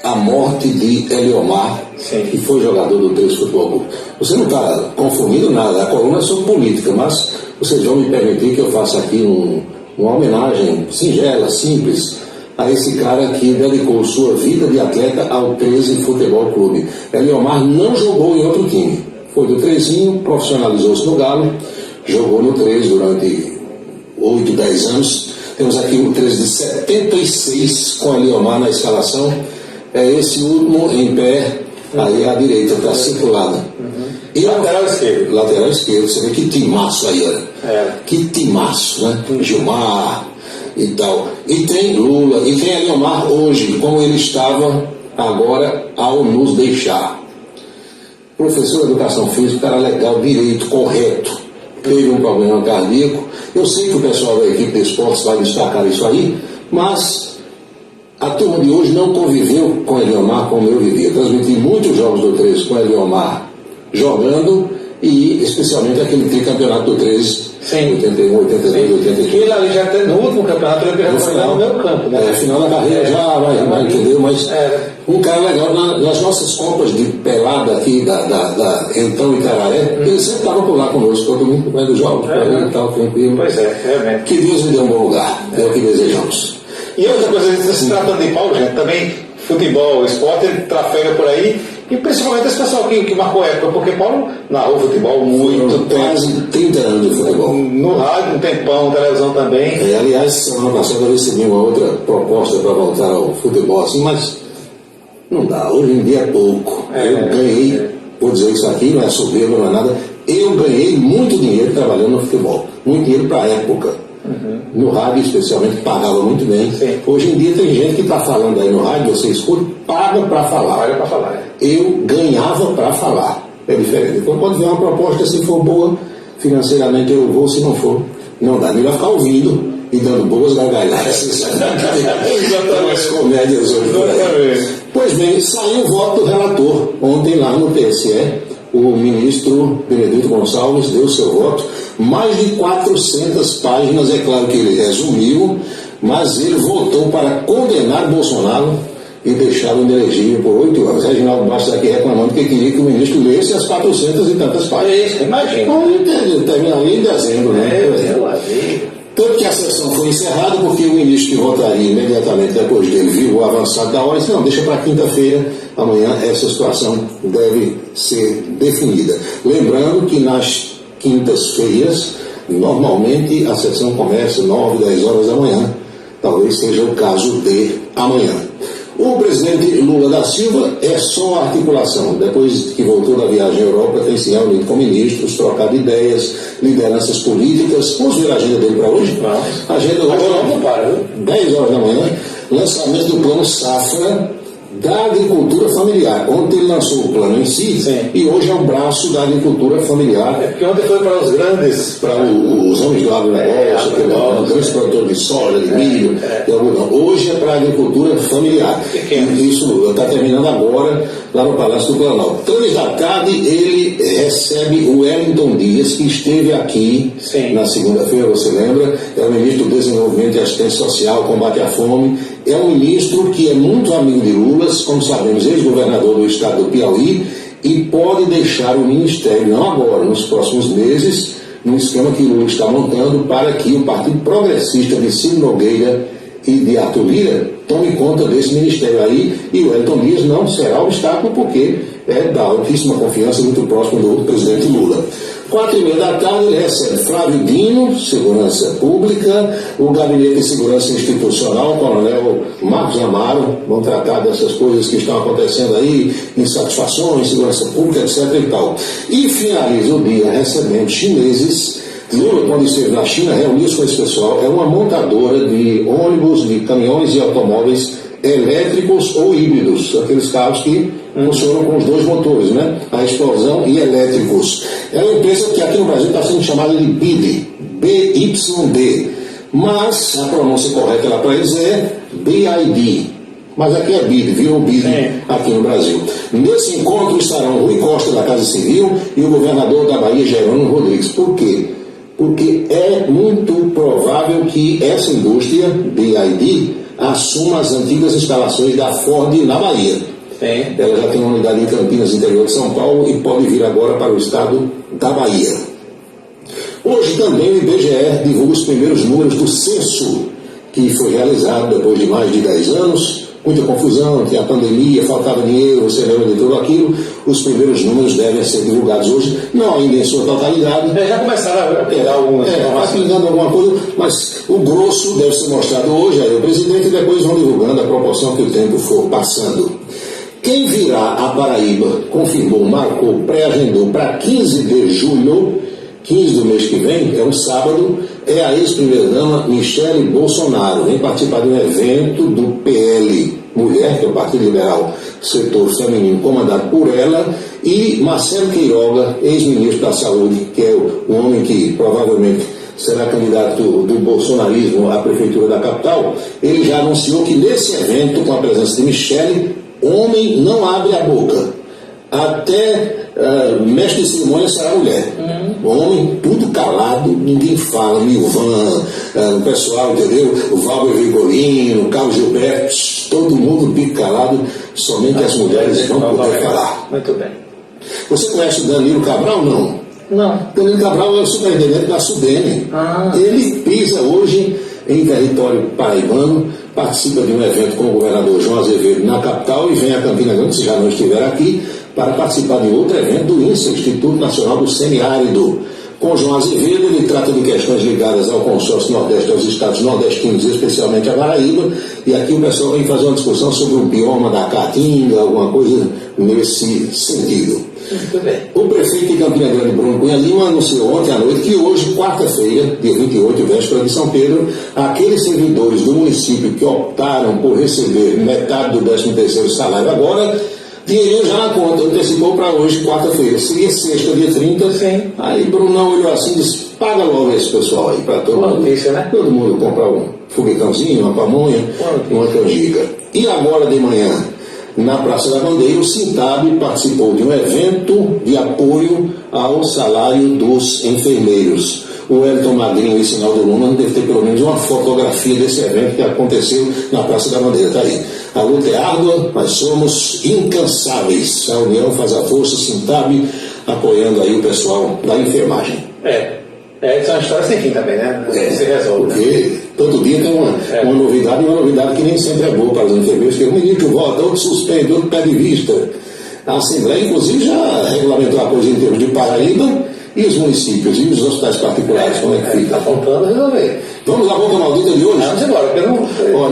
A morte de Eliomar, que foi jogador do 13 Futebol Clube. Você não está confundindo nada, a coluna é sobre política, mas vocês vão me permitir que eu faça aqui uma homenagem singela, simples, a esse cara que dedicou sua vida de atleta ao 13 Futebol Clube. Eliomar não jogou em outro time. Foi do 13, profissionalizou-se no Galo, jogou no 13 durante 8, 10 anos. Temos aqui o 13 de 76 com Eliomar na escalação. É esse último em pé, aí à direita, está circulada. E lateral esquerdo. Lateral esquerdo, você vê que timaço aí, olha. Que timaço, né? Gilmar e tal. E tem Lula, e tem Eliomar hoje, como ele estava agora ao nos deixar. Professor de educação física, cara legal, direito, correto, teve um problema cardíaco. Eu sei que o pessoal da equipe de esportes vai destacar isso aí, mas a turma de hoje não conviveu com Eliomar como eu vivia. Transmiti muitos jogos do 13 com Eliomar jogando e especialmente aquele tricampeonato do 13 Sim. 81, 82, 83. E ele ali já até no último campeonato ele já foi no meu campo, né? Final da carreira já vai, entendeu? Mas um cara legal, nas nossas copas de pelada aqui da Então Itararé, ele sempre estava por lá conosco, todo mundo vendo jogos, e tal, tranquilo. Pois é, realmente. Que Deus me dê um bom lugar, é o que desejamos. E outra coisa, se tratando de Paulo, gente, também futebol, esporte, ele trafega por aí, e principalmente esse pessoal que marcou a época, porque Paulo narrou futebol muito tempo. Quase 30 anos de futebol. No rádio, um tempão, televisão também. Aliás, semana passada eu recebi uma outra proposta para voltar ao futebol, assim, mas não dá, hoje em dia é pouco. Eu ganhei, vou dizer isso aqui, não é soberba, não é nada, eu ganhei muito dinheiro trabalhando no futebol, muito dinheiro para a época. No rádio, especialmente, pagava muito bem. Sim. Hoje em dia tem gente que está falando aí no rádio, você escuta, paga para falar. Paga para falar. Eu ganhava para falar. É diferente. Então, quando vier uma proposta, se for boa, financeiramente eu vou, se não for, não dá. Melhor ficar ouvindo e dando boas gargalhadas. As comédias hoje por aí. Pois bem, saiu o voto do relator ontem lá no TSE. O ministro Benedito Gonçalves deu seu voto, mais de 400 páginas, é claro que ele resumiu, mas ele votou para condenar Bolsonaro e deixá-lo inelegível por 8 anos. Reginaldo Bastos aqui reclamando que queria que o ministro lesse as 400 e tantas páginas. Imagina. Então, terminaria em dezembro, né? Tanto que a sessão foi encerrada porque o ministro que votaria imediatamente depois dele viu o avançado da hora e disse, não, deixa para quinta-feira, amanhã essa situação deve ser definida. Lembrando que nas quintas-feiras, normalmente a sessão começa 9, 10 horas da manhã, talvez seja o caso de amanhã. O presidente Lula da Silva é só articulação. Depois que voltou da viagem à Europa, tem se reunido com ministros, trocado ideias, lideranças políticas. Vamos ver a agenda dele para hoje? A agenda hoje não para, viu? 10 horas da manhã, lançamento do plano Safra da agricultura familiar. Ontem ele lançou o plano em si, e hoje é um braço da agricultura familiar. É porque ontem foi para os grandes, para os homens do agronegócio, os grandes produtores de soja, de milho, de algodão. Hoje é para a agricultura familiar. Isso está terminando agora lá no Palácio do Planalto. 3 da tarde ele recebe o Wellington Dias, que esteve aqui na segunda-feira, você lembra? É o ministro do Desenvolvimento e Assistência Social, Combate à Fome. É um ministro que é muito amigo de Lula, como sabemos, ex-governador do estado do Piauí, e pode deixar o ministério, não agora, nos próximos meses, num esquema que Lula está montando para que o Partido Progressista de Ciro Nogueira e de Arthur Lira tome conta desse ministério aí, e o Wellington Dias não será obstáculo porque é da altíssima confiança, muito próximo do presidente Lula. 4h30 da tarde ele recebe Flávio Dino, Segurança Pública, o Gabinete de Segurança Institucional, o Coronel Marcos Amaro, vão tratar dessas coisas que estão acontecendo aí, insatisfações, segurança pública, etc. e tal. E finaliza o dia recebendo chineses. Lula, quando esteve na China, reuniu-se com esse pessoal. É uma montadora de ônibus, de caminhões e automóveis elétricos ou híbridos, aqueles carros que funcionam com os 2 motores, né? A explosão e elétricos. É uma empresa que aqui no Brasil está sendo chamada de BYD, BYD, mas a pronúncia correta lá para eles é BID. Mas aqui é BID, virou BID aqui no Brasil. Nesse encontro estarão Rui Costa da Casa Civil e o governador da Bahia, Jerônimo Rodrigues. Por quê? Porque é muito provável que essa indústria, BID, assuma as antigas instalações da Ford na Bahia. Ela já tem uma unidade em Campinas, interior de São Paulo, e pode vir agora para o estado da Bahia. Hoje também o IBGE divulga os primeiros números do censo, que foi realizado depois de mais de 10 anos. Muita confusão, tinha a pandemia, faltava dinheiro, você lembra de tudo aquilo. Os primeiros números devem ser divulgados hoje, não ainda em sua totalidade. Já começaram a pegar algumas informações. Pingando alguma coisa, mas o grosso deve ser mostrado hoje aí o presidente, e depois vão divulgando a proporção que o tempo for passando. Quem virá a Paraíba, confirmou, marcou, pré-agendou para 15 de julho, 15 do mês que vem, é um sábado, é a ex-primeira-dama Michele Bolsonaro. Vem participar de um evento do PL Mulher, que é o Partido Liberal Setor Feminino, comandado por ela, e Marcelo Queiroga, ex-ministro da Saúde, que é o homem que provavelmente será candidato do bolsonarismo à prefeitura da capital. Ele já anunciou que nesse evento, com a presença de Michele, homem não abre a boca. Até mestre de cerimônia será a mulher. Homem, tudo calado, ninguém fala, Milvan, o pessoal, entendeu? O Valber Vigorino, o Carlos Gilberto, todo mundo bico calado, somente as mulheres vão poder falar. Muito bem. Você conhece o Danilo Cabral? Não. Não. Danilo Cabral é o superintendente da SUDENE. Ele pisa hoje em território paraibano, participa de um evento com o governador João Azevedo na capital e vem a Campina Grande, se já não estiver aqui, para participar de outro evento do INSA, Instituto Nacional do Semiárido. Com João Azevedo, ele trata de questões ligadas ao consórcio Nordeste, aos estados nordestinos, especialmente a Paraíba, e aqui o pessoal vem fazer uma discussão sobre o bioma da Caatinga, alguma coisa nesse sentido. Muito bem. O prefeito de Campina Grande, Bruno Cunha Lima, anunciou ontem à noite que hoje, quarta-feira, dia 28, véspera de São Pedro, aqueles servidores do município que optaram por receber metade do 13º salário agora, dinheirinho já na conta, antecipou para hoje, quarta-feira. Seria sexta, dia 30. Sim. Aí Brunão olhou assim e disse: paga logo esse pessoal aí, para todo mundo. Notícia, né? Todo mundo comprar um foguetãozinho, uma pamonha, uma canjica. E agora de manhã, na Praça da Bandeira, o Sintab participou de um evento de apoio ao salário dos enfermeiros. O Elton Magrinho e Sinaldo Luna deve ter pelo menos uma fotografia desse evento que aconteceu na Praça da Bandeira. Está aí. A luta é árdua, mas somos incansáveis. A união faz a força, Sintab apoiando aí o pessoal da enfermagem. São histórias sem fim também, né? Se resolve. Porque todo dia tem uma novidade, e uma novidade que nem sempre é boa para os enfermeiros, que um ministro vota, outro suspende, outro pede vista. A Assembleia, inclusive, já regulamentou a coisa em termos de Paraíba. E os municípios, e os hospitais particulares, como é que fica? Está faltando resolver. Vamos à boca maldita de hoje? Vamos embora, porque não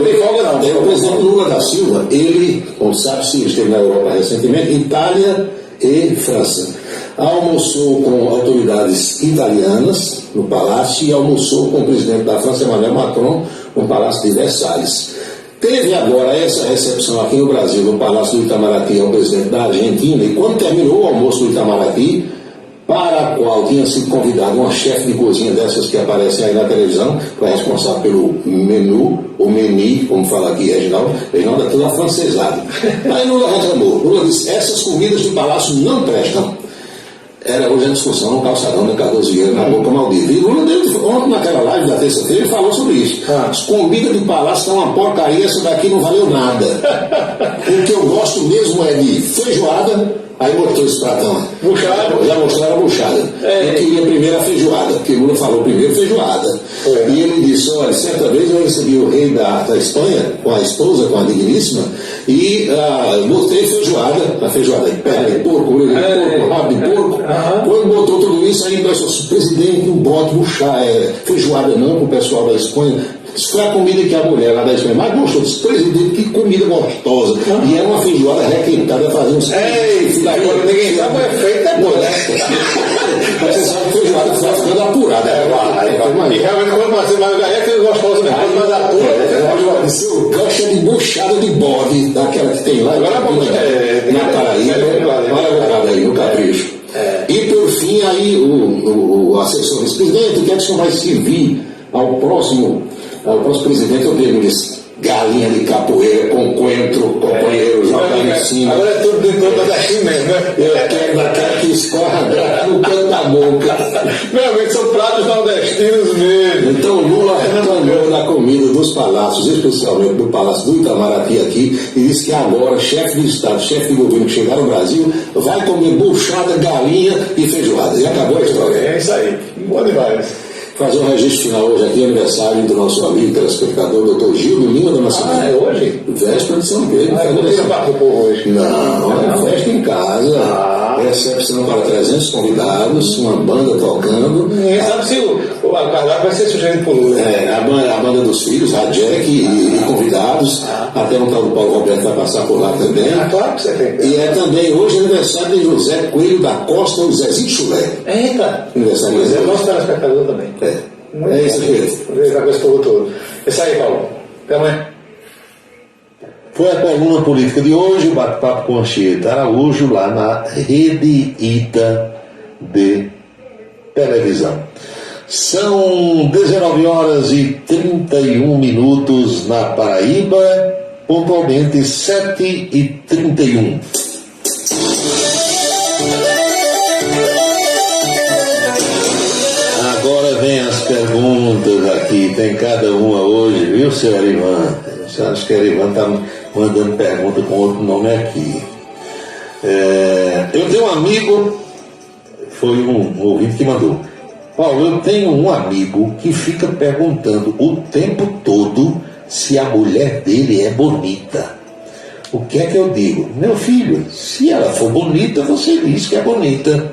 tem folga não. O presidente Lula da Silva, ele, como sabe-se, esteve na Europa recentemente, Itália e França. Almoçou com autoridades italianas no Palácio e almoçou com o presidente da França, Emmanuel Macron, no Palácio de Versalhes. Teve agora essa recepção aqui no Brasil, no Palácio do Itamaraty, ao presidente da Argentina, e quando terminou o almoço do Itamaraty, para a qual tinha sido convidado uma chefe de cozinha dessas que aparecem aí na televisão, foi responsável pelo menu, o menu, como fala aqui Reginaldo é tudo afrancesado. Aí Lula reclamou. Lula disse: essas comidas de palácio não prestam. Era hoje a discussão no calçadão da Cardoso Vieira, na boca maldita. E Lula, ontem naquela live da terça-feira, ele falou sobre isso. As comidas de palácio são uma porcaria, essa daqui não valeu nada. O que eu gosto mesmo é de feijoada. Aí mostrou esse pratão. Já mostraram a buchada. Eu queria primeiro a feijoada, porque Lula falou primeiro feijoada. E ele disse: olha, certa vez eu recebi o rei da Espanha, com a esposa, com a digníssima, e mostrei a feijoada de perna de porco, orelha de porco, rabo de porco. Quando botou tudo isso, aí nós falamos: presidente, não bote feijoada não para o pessoal da Espanha. Isso foi a comida que a mulher lá da Espanha mais gostou. Disse: presidente, que comida gostosa. E era uma feijoada requentada, fazia uns... Agora ninguém sabe o efeito depois, né? Você sabe que feijoada foi ficando apurada. E realmente quando você vai ganhar, é que gostoso mesmo. Quando mais apura, eu gosto de buchada de bode, daquela que tem lá. Agora na Paraíba, olha aí, no Capricho. E por fim, aí o assessor disse: presidente, o que é que o senhor vai servir ao próximo presidente? Eu disse: galinha de capoeira com coentro, companheiro, jogando em cima. Agora é tudo de todo daqui mesmo, né? Eu quero daquela que escorra no canto da boca. Realmente são pratos nordestinos mesmo. Então Lula reclamou da comida dos palácios, especialmente do Palácio do Itamaraty aqui, e disse que agora chefe de Estado, chefe de governo que chegar no Brasil vai comer buchada, galinha e feijoada. E acabou a história. É isso aí. Bom demais. Fazer um registro final hoje aqui, aniversário do nosso amigo telespectador, Dr. Gildo Lima do Nascimento. É hoje? Véspera de São Pedro. Não tem parte do povo hoje. Não, festa em casa, recepção para 300 convidados, uma banda tocando. Ninguém sabe se o cardápio vai ser sugerido por Lula. A banda dos filhos, a Jack e convidados, até um tal do Paulo Roberto vai passar por lá também. Claro que você tem. E é também hoje aniversário de José Coelho da Costa, o Zezinho Chulé. Eita! Aniversário Mas é o nosso telespectador também. É isso, Pedro. Veja com esse povo todo. É isso aí, Paulo. Até amanhã. Foi a coluna política de hoje, o bate-papo com Anchieta Araújo, lá na Rede Ita de televisão. São 19 horas e 31 minutos na Paraíba, pontualmente 7h31. perguntas aqui, tem cada uma hoje, viu, seu Erivan? Eu acho que o Erivan está mandando pergunta com outro nome aqui. Eu tenho um amigo, foi um ouvinte que mandou. Paulo, eu tenho um amigo que fica perguntando o tempo todo se a mulher dele é bonita. O que é que eu digo? Meu filho, se ela for bonita, você diz que é bonita.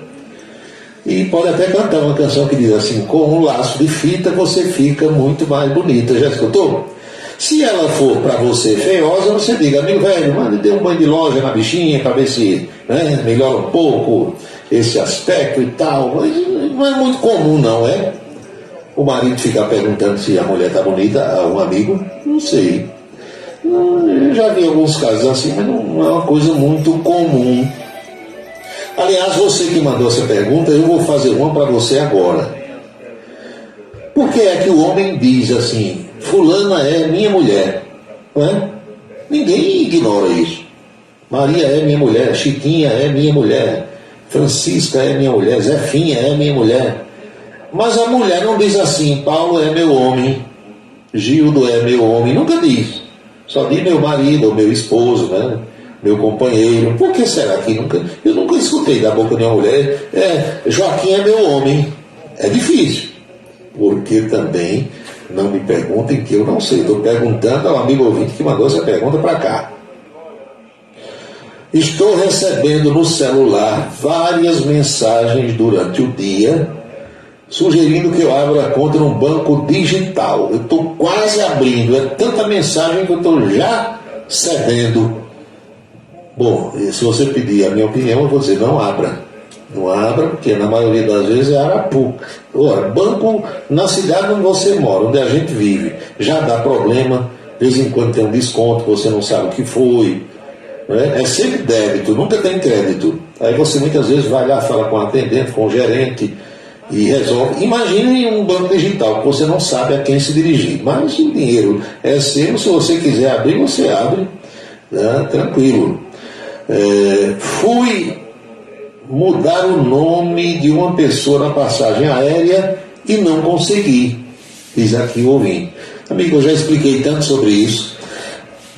E pode até cantar uma canção que diz assim: com um laço de fita você fica muito mais bonita. Já escutou? Se ela for para você feiosa, você diga: amigo velho, manda dê um banho de loja na bichinha para ver se melhora um pouco esse aspecto e tal. Mas não é muito comum, não é? O marido ficar perguntando se a mulher está bonita a um amigo, não sei. Eu já vi alguns casos assim, mas não é uma coisa muito comum. Aliás, você que mandou essa pergunta, eu vou fazer uma para você agora. Por que é que o homem diz assim: fulana é minha mulher? Não é? Ninguém ignora isso. Maria é minha mulher, Chiquinha é minha mulher, Francisca é minha mulher, Zefinha é minha mulher. Mas a mulher não diz assim: Paulo é meu homem, Gildo é meu homem. Nunca diz. Só diz meu marido ou meu esposo, né? Meu companheiro. Por que será que eu nunca escutei da boca de uma mulher: Joaquim é meu homem? É difícil. Porque também não me perguntem que eu não sei. Estou perguntando ao amigo ouvinte que mandou essa pergunta para cá. Estou recebendo no celular várias mensagens durante o dia sugerindo que eu abra a conta num banco digital. Eu estou quase abrindo. É tanta mensagem que eu estou já cedendo. Bom, se você pedir a minha opinião, eu vou dizer: não abra. Não abra, porque na maioria das vezes é Arapuca. Ora, banco na cidade onde você mora, onde a gente vive, já dá problema. De vez em quando tem um desconto, você não sabe o que foi. É sempre débito, nunca tem crédito. Aí você muitas vezes vai lá, fala com o atendente, com o gerente e resolve. Imagine um banco digital que você não sabe a quem se dirigir. Mas o dinheiro é seu, se você quiser abrir, você abre, né? Tranquilo. Fui mudar o nome de uma pessoa na passagem aérea e não consegui, diz aqui o ouvinte. Amigo, eu já expliquei tanto sobre isso.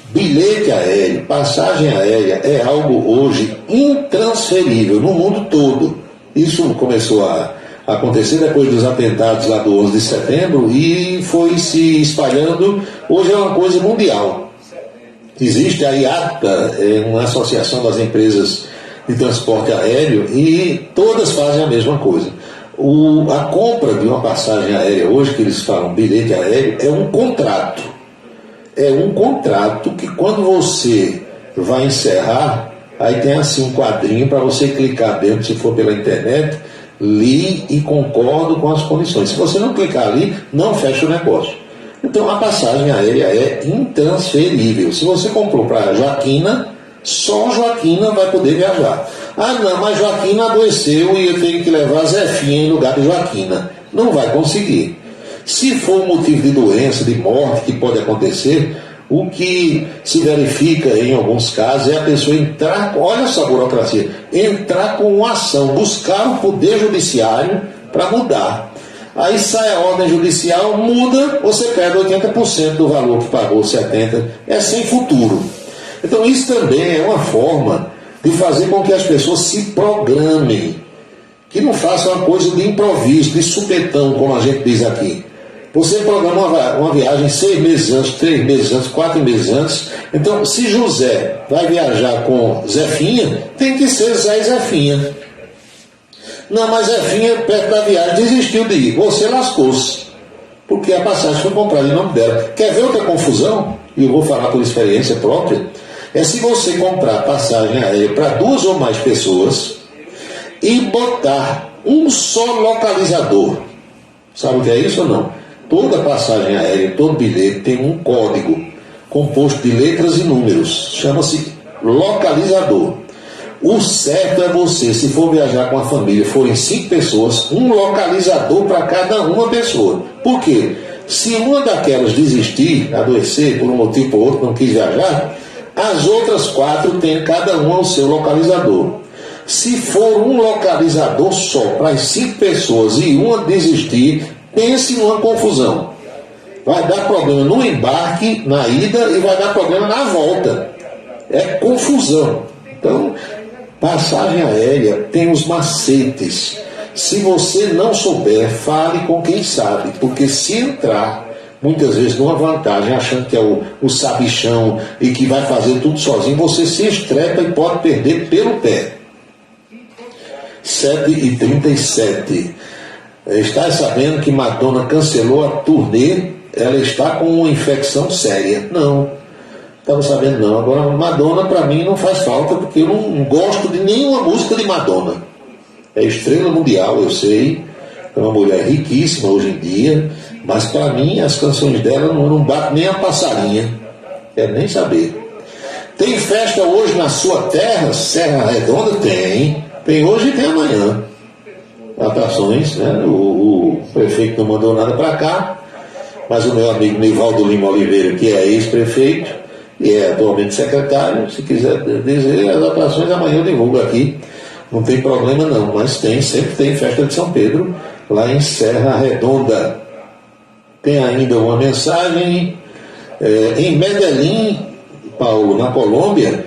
Bilhete aéreo, passagem aérea é algo hoje intransferível no mundo todo. Isso começou a acontecer depois dos atentados lá do 11 de setembro e foi se espalhando. Hoje é uma coisa mundial. Existe a IATA, uma associação das empresas de transporte aéreo, e todas fazem a mesma coisa. A compra de uma passagem aérea hoje, que eles falam bilhete aéreo, é um contrato. É um contrato que quando você vai encerrar, aí tem assim um quadrinho para você clicar dentro, se for pela internet, li e concordo com as condições. Se você não clicar ali, não fecha o negócio. Então a passagem aérea é intransferível. Se você comprou para Joaquina, só Joaquina vai poder viajar. Ah não, mas Joaquina adoeceu e eu tenho que levar Zefinha em lugar de Joaquina. Não vai conseguir. Se for motivo de doença, de morte, que pode acontecer, o que se verifica em alguns casos é a pessoa entrar, olha só a burocracia, entrar com uma ação, buscar o poder judiciário para mudar. Aí sai a ordem judicial, muda, você perde 80% do valor que pagou, 70%, é sem futuro. Então isso também é uma forma de fazer com que as pessoas se programem, que não façam uma coisa de improviso, de supetão, como a gente diz aqui. Você programa uma viagem 6 meses antes, 3 meses antes, 4 meses antes. Então, se José vai viajar com Zefinha, tem que ser Zé e Zefinha. Não, mas Zefinha, perto da viagem, desistiu de ir. Você lascou-se, porque a passagem foi comprada em nome dela. Quer ver outra confusão? E eu vou falar por experiência própria. É se você comprar passagem aérea para 2 ou mais pessoas e botar um só localizador. Sabe o que é isso ou não? Toda passagem aérea, todo bilhete tem um código composto de letras e números. Chama-se localizador. O certo é você, se for viajar com a família, forem 5 pessoas, um localizador para cada uma pessoa. Por quê? Se uma daquelas desistir, adoecer por um motivo ou por outro, não quis viajar, as outras 4 têm cada uma o seu localizador. Se for um localizador só para as 5 pessoas e uma desistir, Pense numa confusão. Vai dar problema no embarque, na ida, e vai dar problema na volta. É confusão. Então, passagem aérea tem os macetes. Se você não souber, fale com quem sabe, porque se entrar, muitas vezes numa vantagem, achando que é o sabichão e que vai fazer tudo sozinho, você se estrepa e pode perder pelo pé. 7h37. Está sabendo que Madonna cancelou a turnê? Ela está com uma infecção séria. Não, estava sabendo não. Agora, Madonna para mim não faz falta, porque eu não gosto de nenhuma música de Madonna. É estrela mundial, eu sei. É uma mulher riquíssima hoje em dia, mas para mim as canções dela não batem nem a passarinha. Quero nem saber. Tem festa hoje na sua terra, Serra Redonda? Tem hoje e tem amanhã. Atrações, né? O prefeito não mandou nada para cá, mas o meu amigo Nivaldo Lima Oliveira, que é ex-prefeito e é atualmente secretário, se quiser dizer as atrações, amanhã eu divulgo aqui. Não tem problema não, mas sempre tem festa de São Pedro lá em Serra Redonda. Tem ainda uma mensagem em Medellín, Paulo, na Colômbia,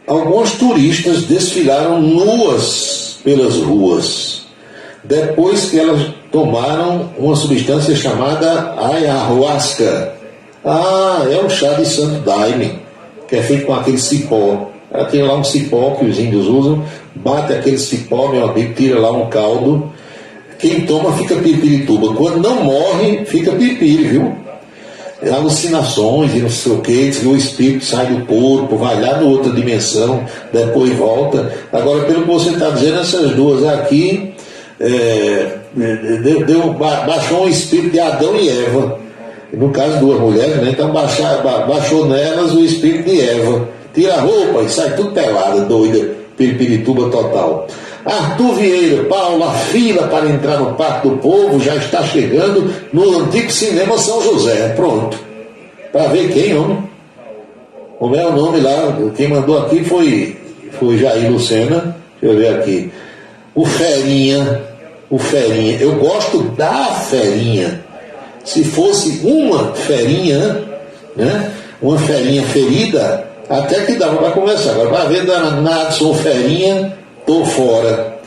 alguns turistas desfilaram nuas pelas ruas depois que elas tomaram uma substância chamada ayahuasca. É um chá de santo daime, que é feito com aquele cipó. Ela tem lá um cipó que os índios usam, bate aquele cipó, meu amigo, tira lá um caldo. Quem toma fica piripirituba. Quando não morre, fica piripiri, viu? Alucinações e não sei o que, o espírito sai do corpo, vai lá na outra dimensão, depois volta. Agora, pelo que você está dizendo, essas duas aqui baixou um espírito de Adão e Eva. No caso, duas mulheres, né? Então baixou nelas o espírito de Eva. Tira a roupa e sai tudo pelada, doida, piripirituba total. Arthur Vieira, Paulo, a fila para entrar no Parque do Povo já está chegando no antigo cinema São José. Pronto. Para ver quem, homem? Como é o nome lá? Quem mandou aqui foi Jair Lucena. Deixa eu ver aqui. O Ferinha. Eu gosto da Ferinha. Se fosse uma ferinha, né? Uma ferinha ferida, até que dava para conversar. Agora, para ver Nadson Ferinha, tô fora.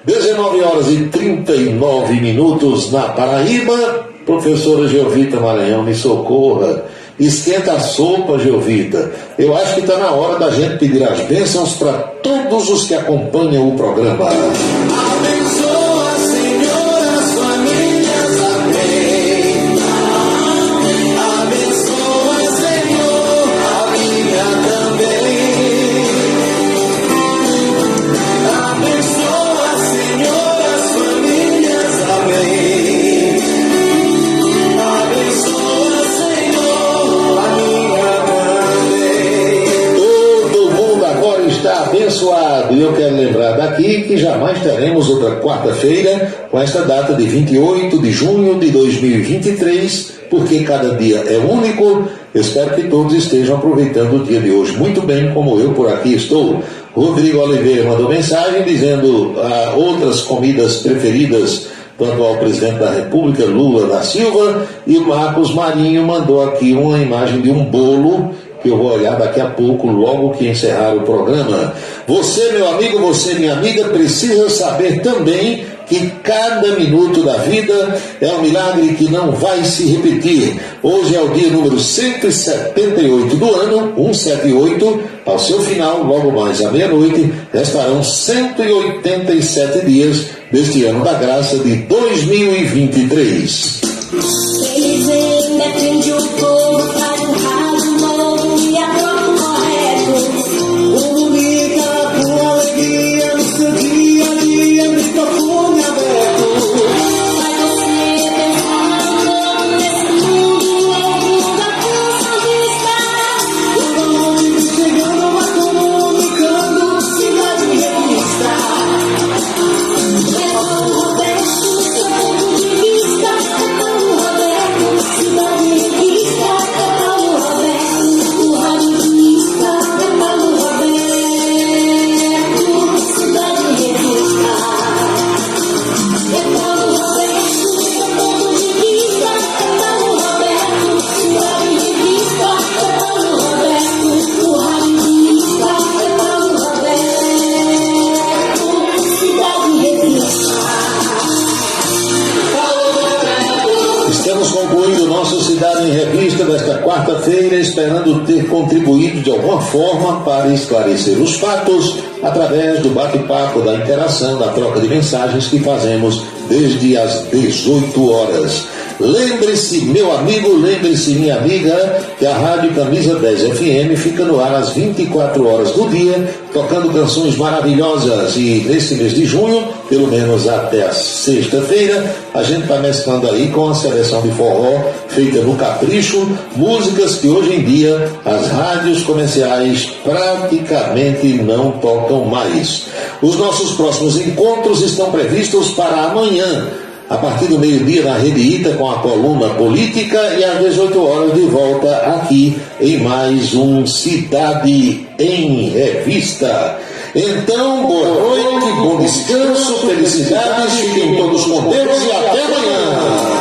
19h39 na Paraíba. Professora Geovita Maranhão, me socorra. Esquenta a sopa, Geovita. Eu acho que está na hora da gente pedir as bênçãos para todos os que acompanham o programa. Abençoa, Senhor, as famílias, amém. Abençoa, Senhor, a minha também. Abençoa, Senhor, as famílias, amém. Abençoa, Senhor, a minha também. Todo mundo agora está abençoado. E eu quero lembrar daqui que jamais teremos outra quarta-feira com esta data de 28 de junho de 2023, porque cada dia é único. Espero que todos estejam aproveitando o dia de hoje muito bem, como eu por aqui estou. Rodrigo Oliveira mandou mensagem dizendo outras comidas preferidas do atual presidente da República, Lula da Silva, e o Marcos Marinho mandou aqui uma imagem de um bolo que eu vou olhar daqui a pouco, logo que encerrar o programa. Você, meu amigo, você, minha amiga, precisa saber também que cada minuto da vida é um milagre que não vai se repetir. Hoje é o dia número 178 do ano, 178. Ao seu final, logo mais à meia-noite, restarão 187 dias deste ano da graça de 2023. Eles ainda prende o povo, faz um rádio novo e a troca correto. Comunica com alegria no seu dia a dia, no microfone aberto. Vai você pensando nesse mundo novo da canção de estar. O nome chegando, vai comunicando, cidade e revista. Levando o Roberto, seu ponto de vista. Levando o Roberto, esperando ter contribuído de alguma forma para esclarecer os fatos através do bate-papo, da interação, da troca de mensagens que fazemos desde as 18 horas. Lembre-se, meu amigo, lembre-se, minha amiga, que a Rádio Camisa 10 FM fica no ar às 24 horas do dia, tocando canções maravilhosas. E nesse mês de junho, pelo menos até a sexta-feira, a gente está mesclando aí com a seleção de forró feita no capricho, músicas que hoje em dia as rádios comerciais praticamente não tocam mais. Os nossos próximos encontros estão previstos para amanhã, a partir do meio-dia na Rede Ita com a coluna política e às 18 horas de volta aqui em mais um Cidade em Revista. Então, boa noite, bom descanso, felicidades, fiquem todos com Deus e até amanhã.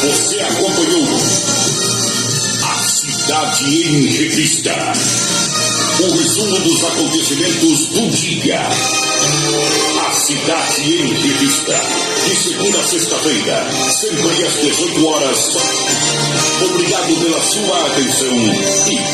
Você acompanhou a Cidade em Revista. O resumo dos acontecimentos do dia. A Cidade em Revista. De segunda a sexta-feira, sempre às 18 horas. Obrigado pela sua atenção e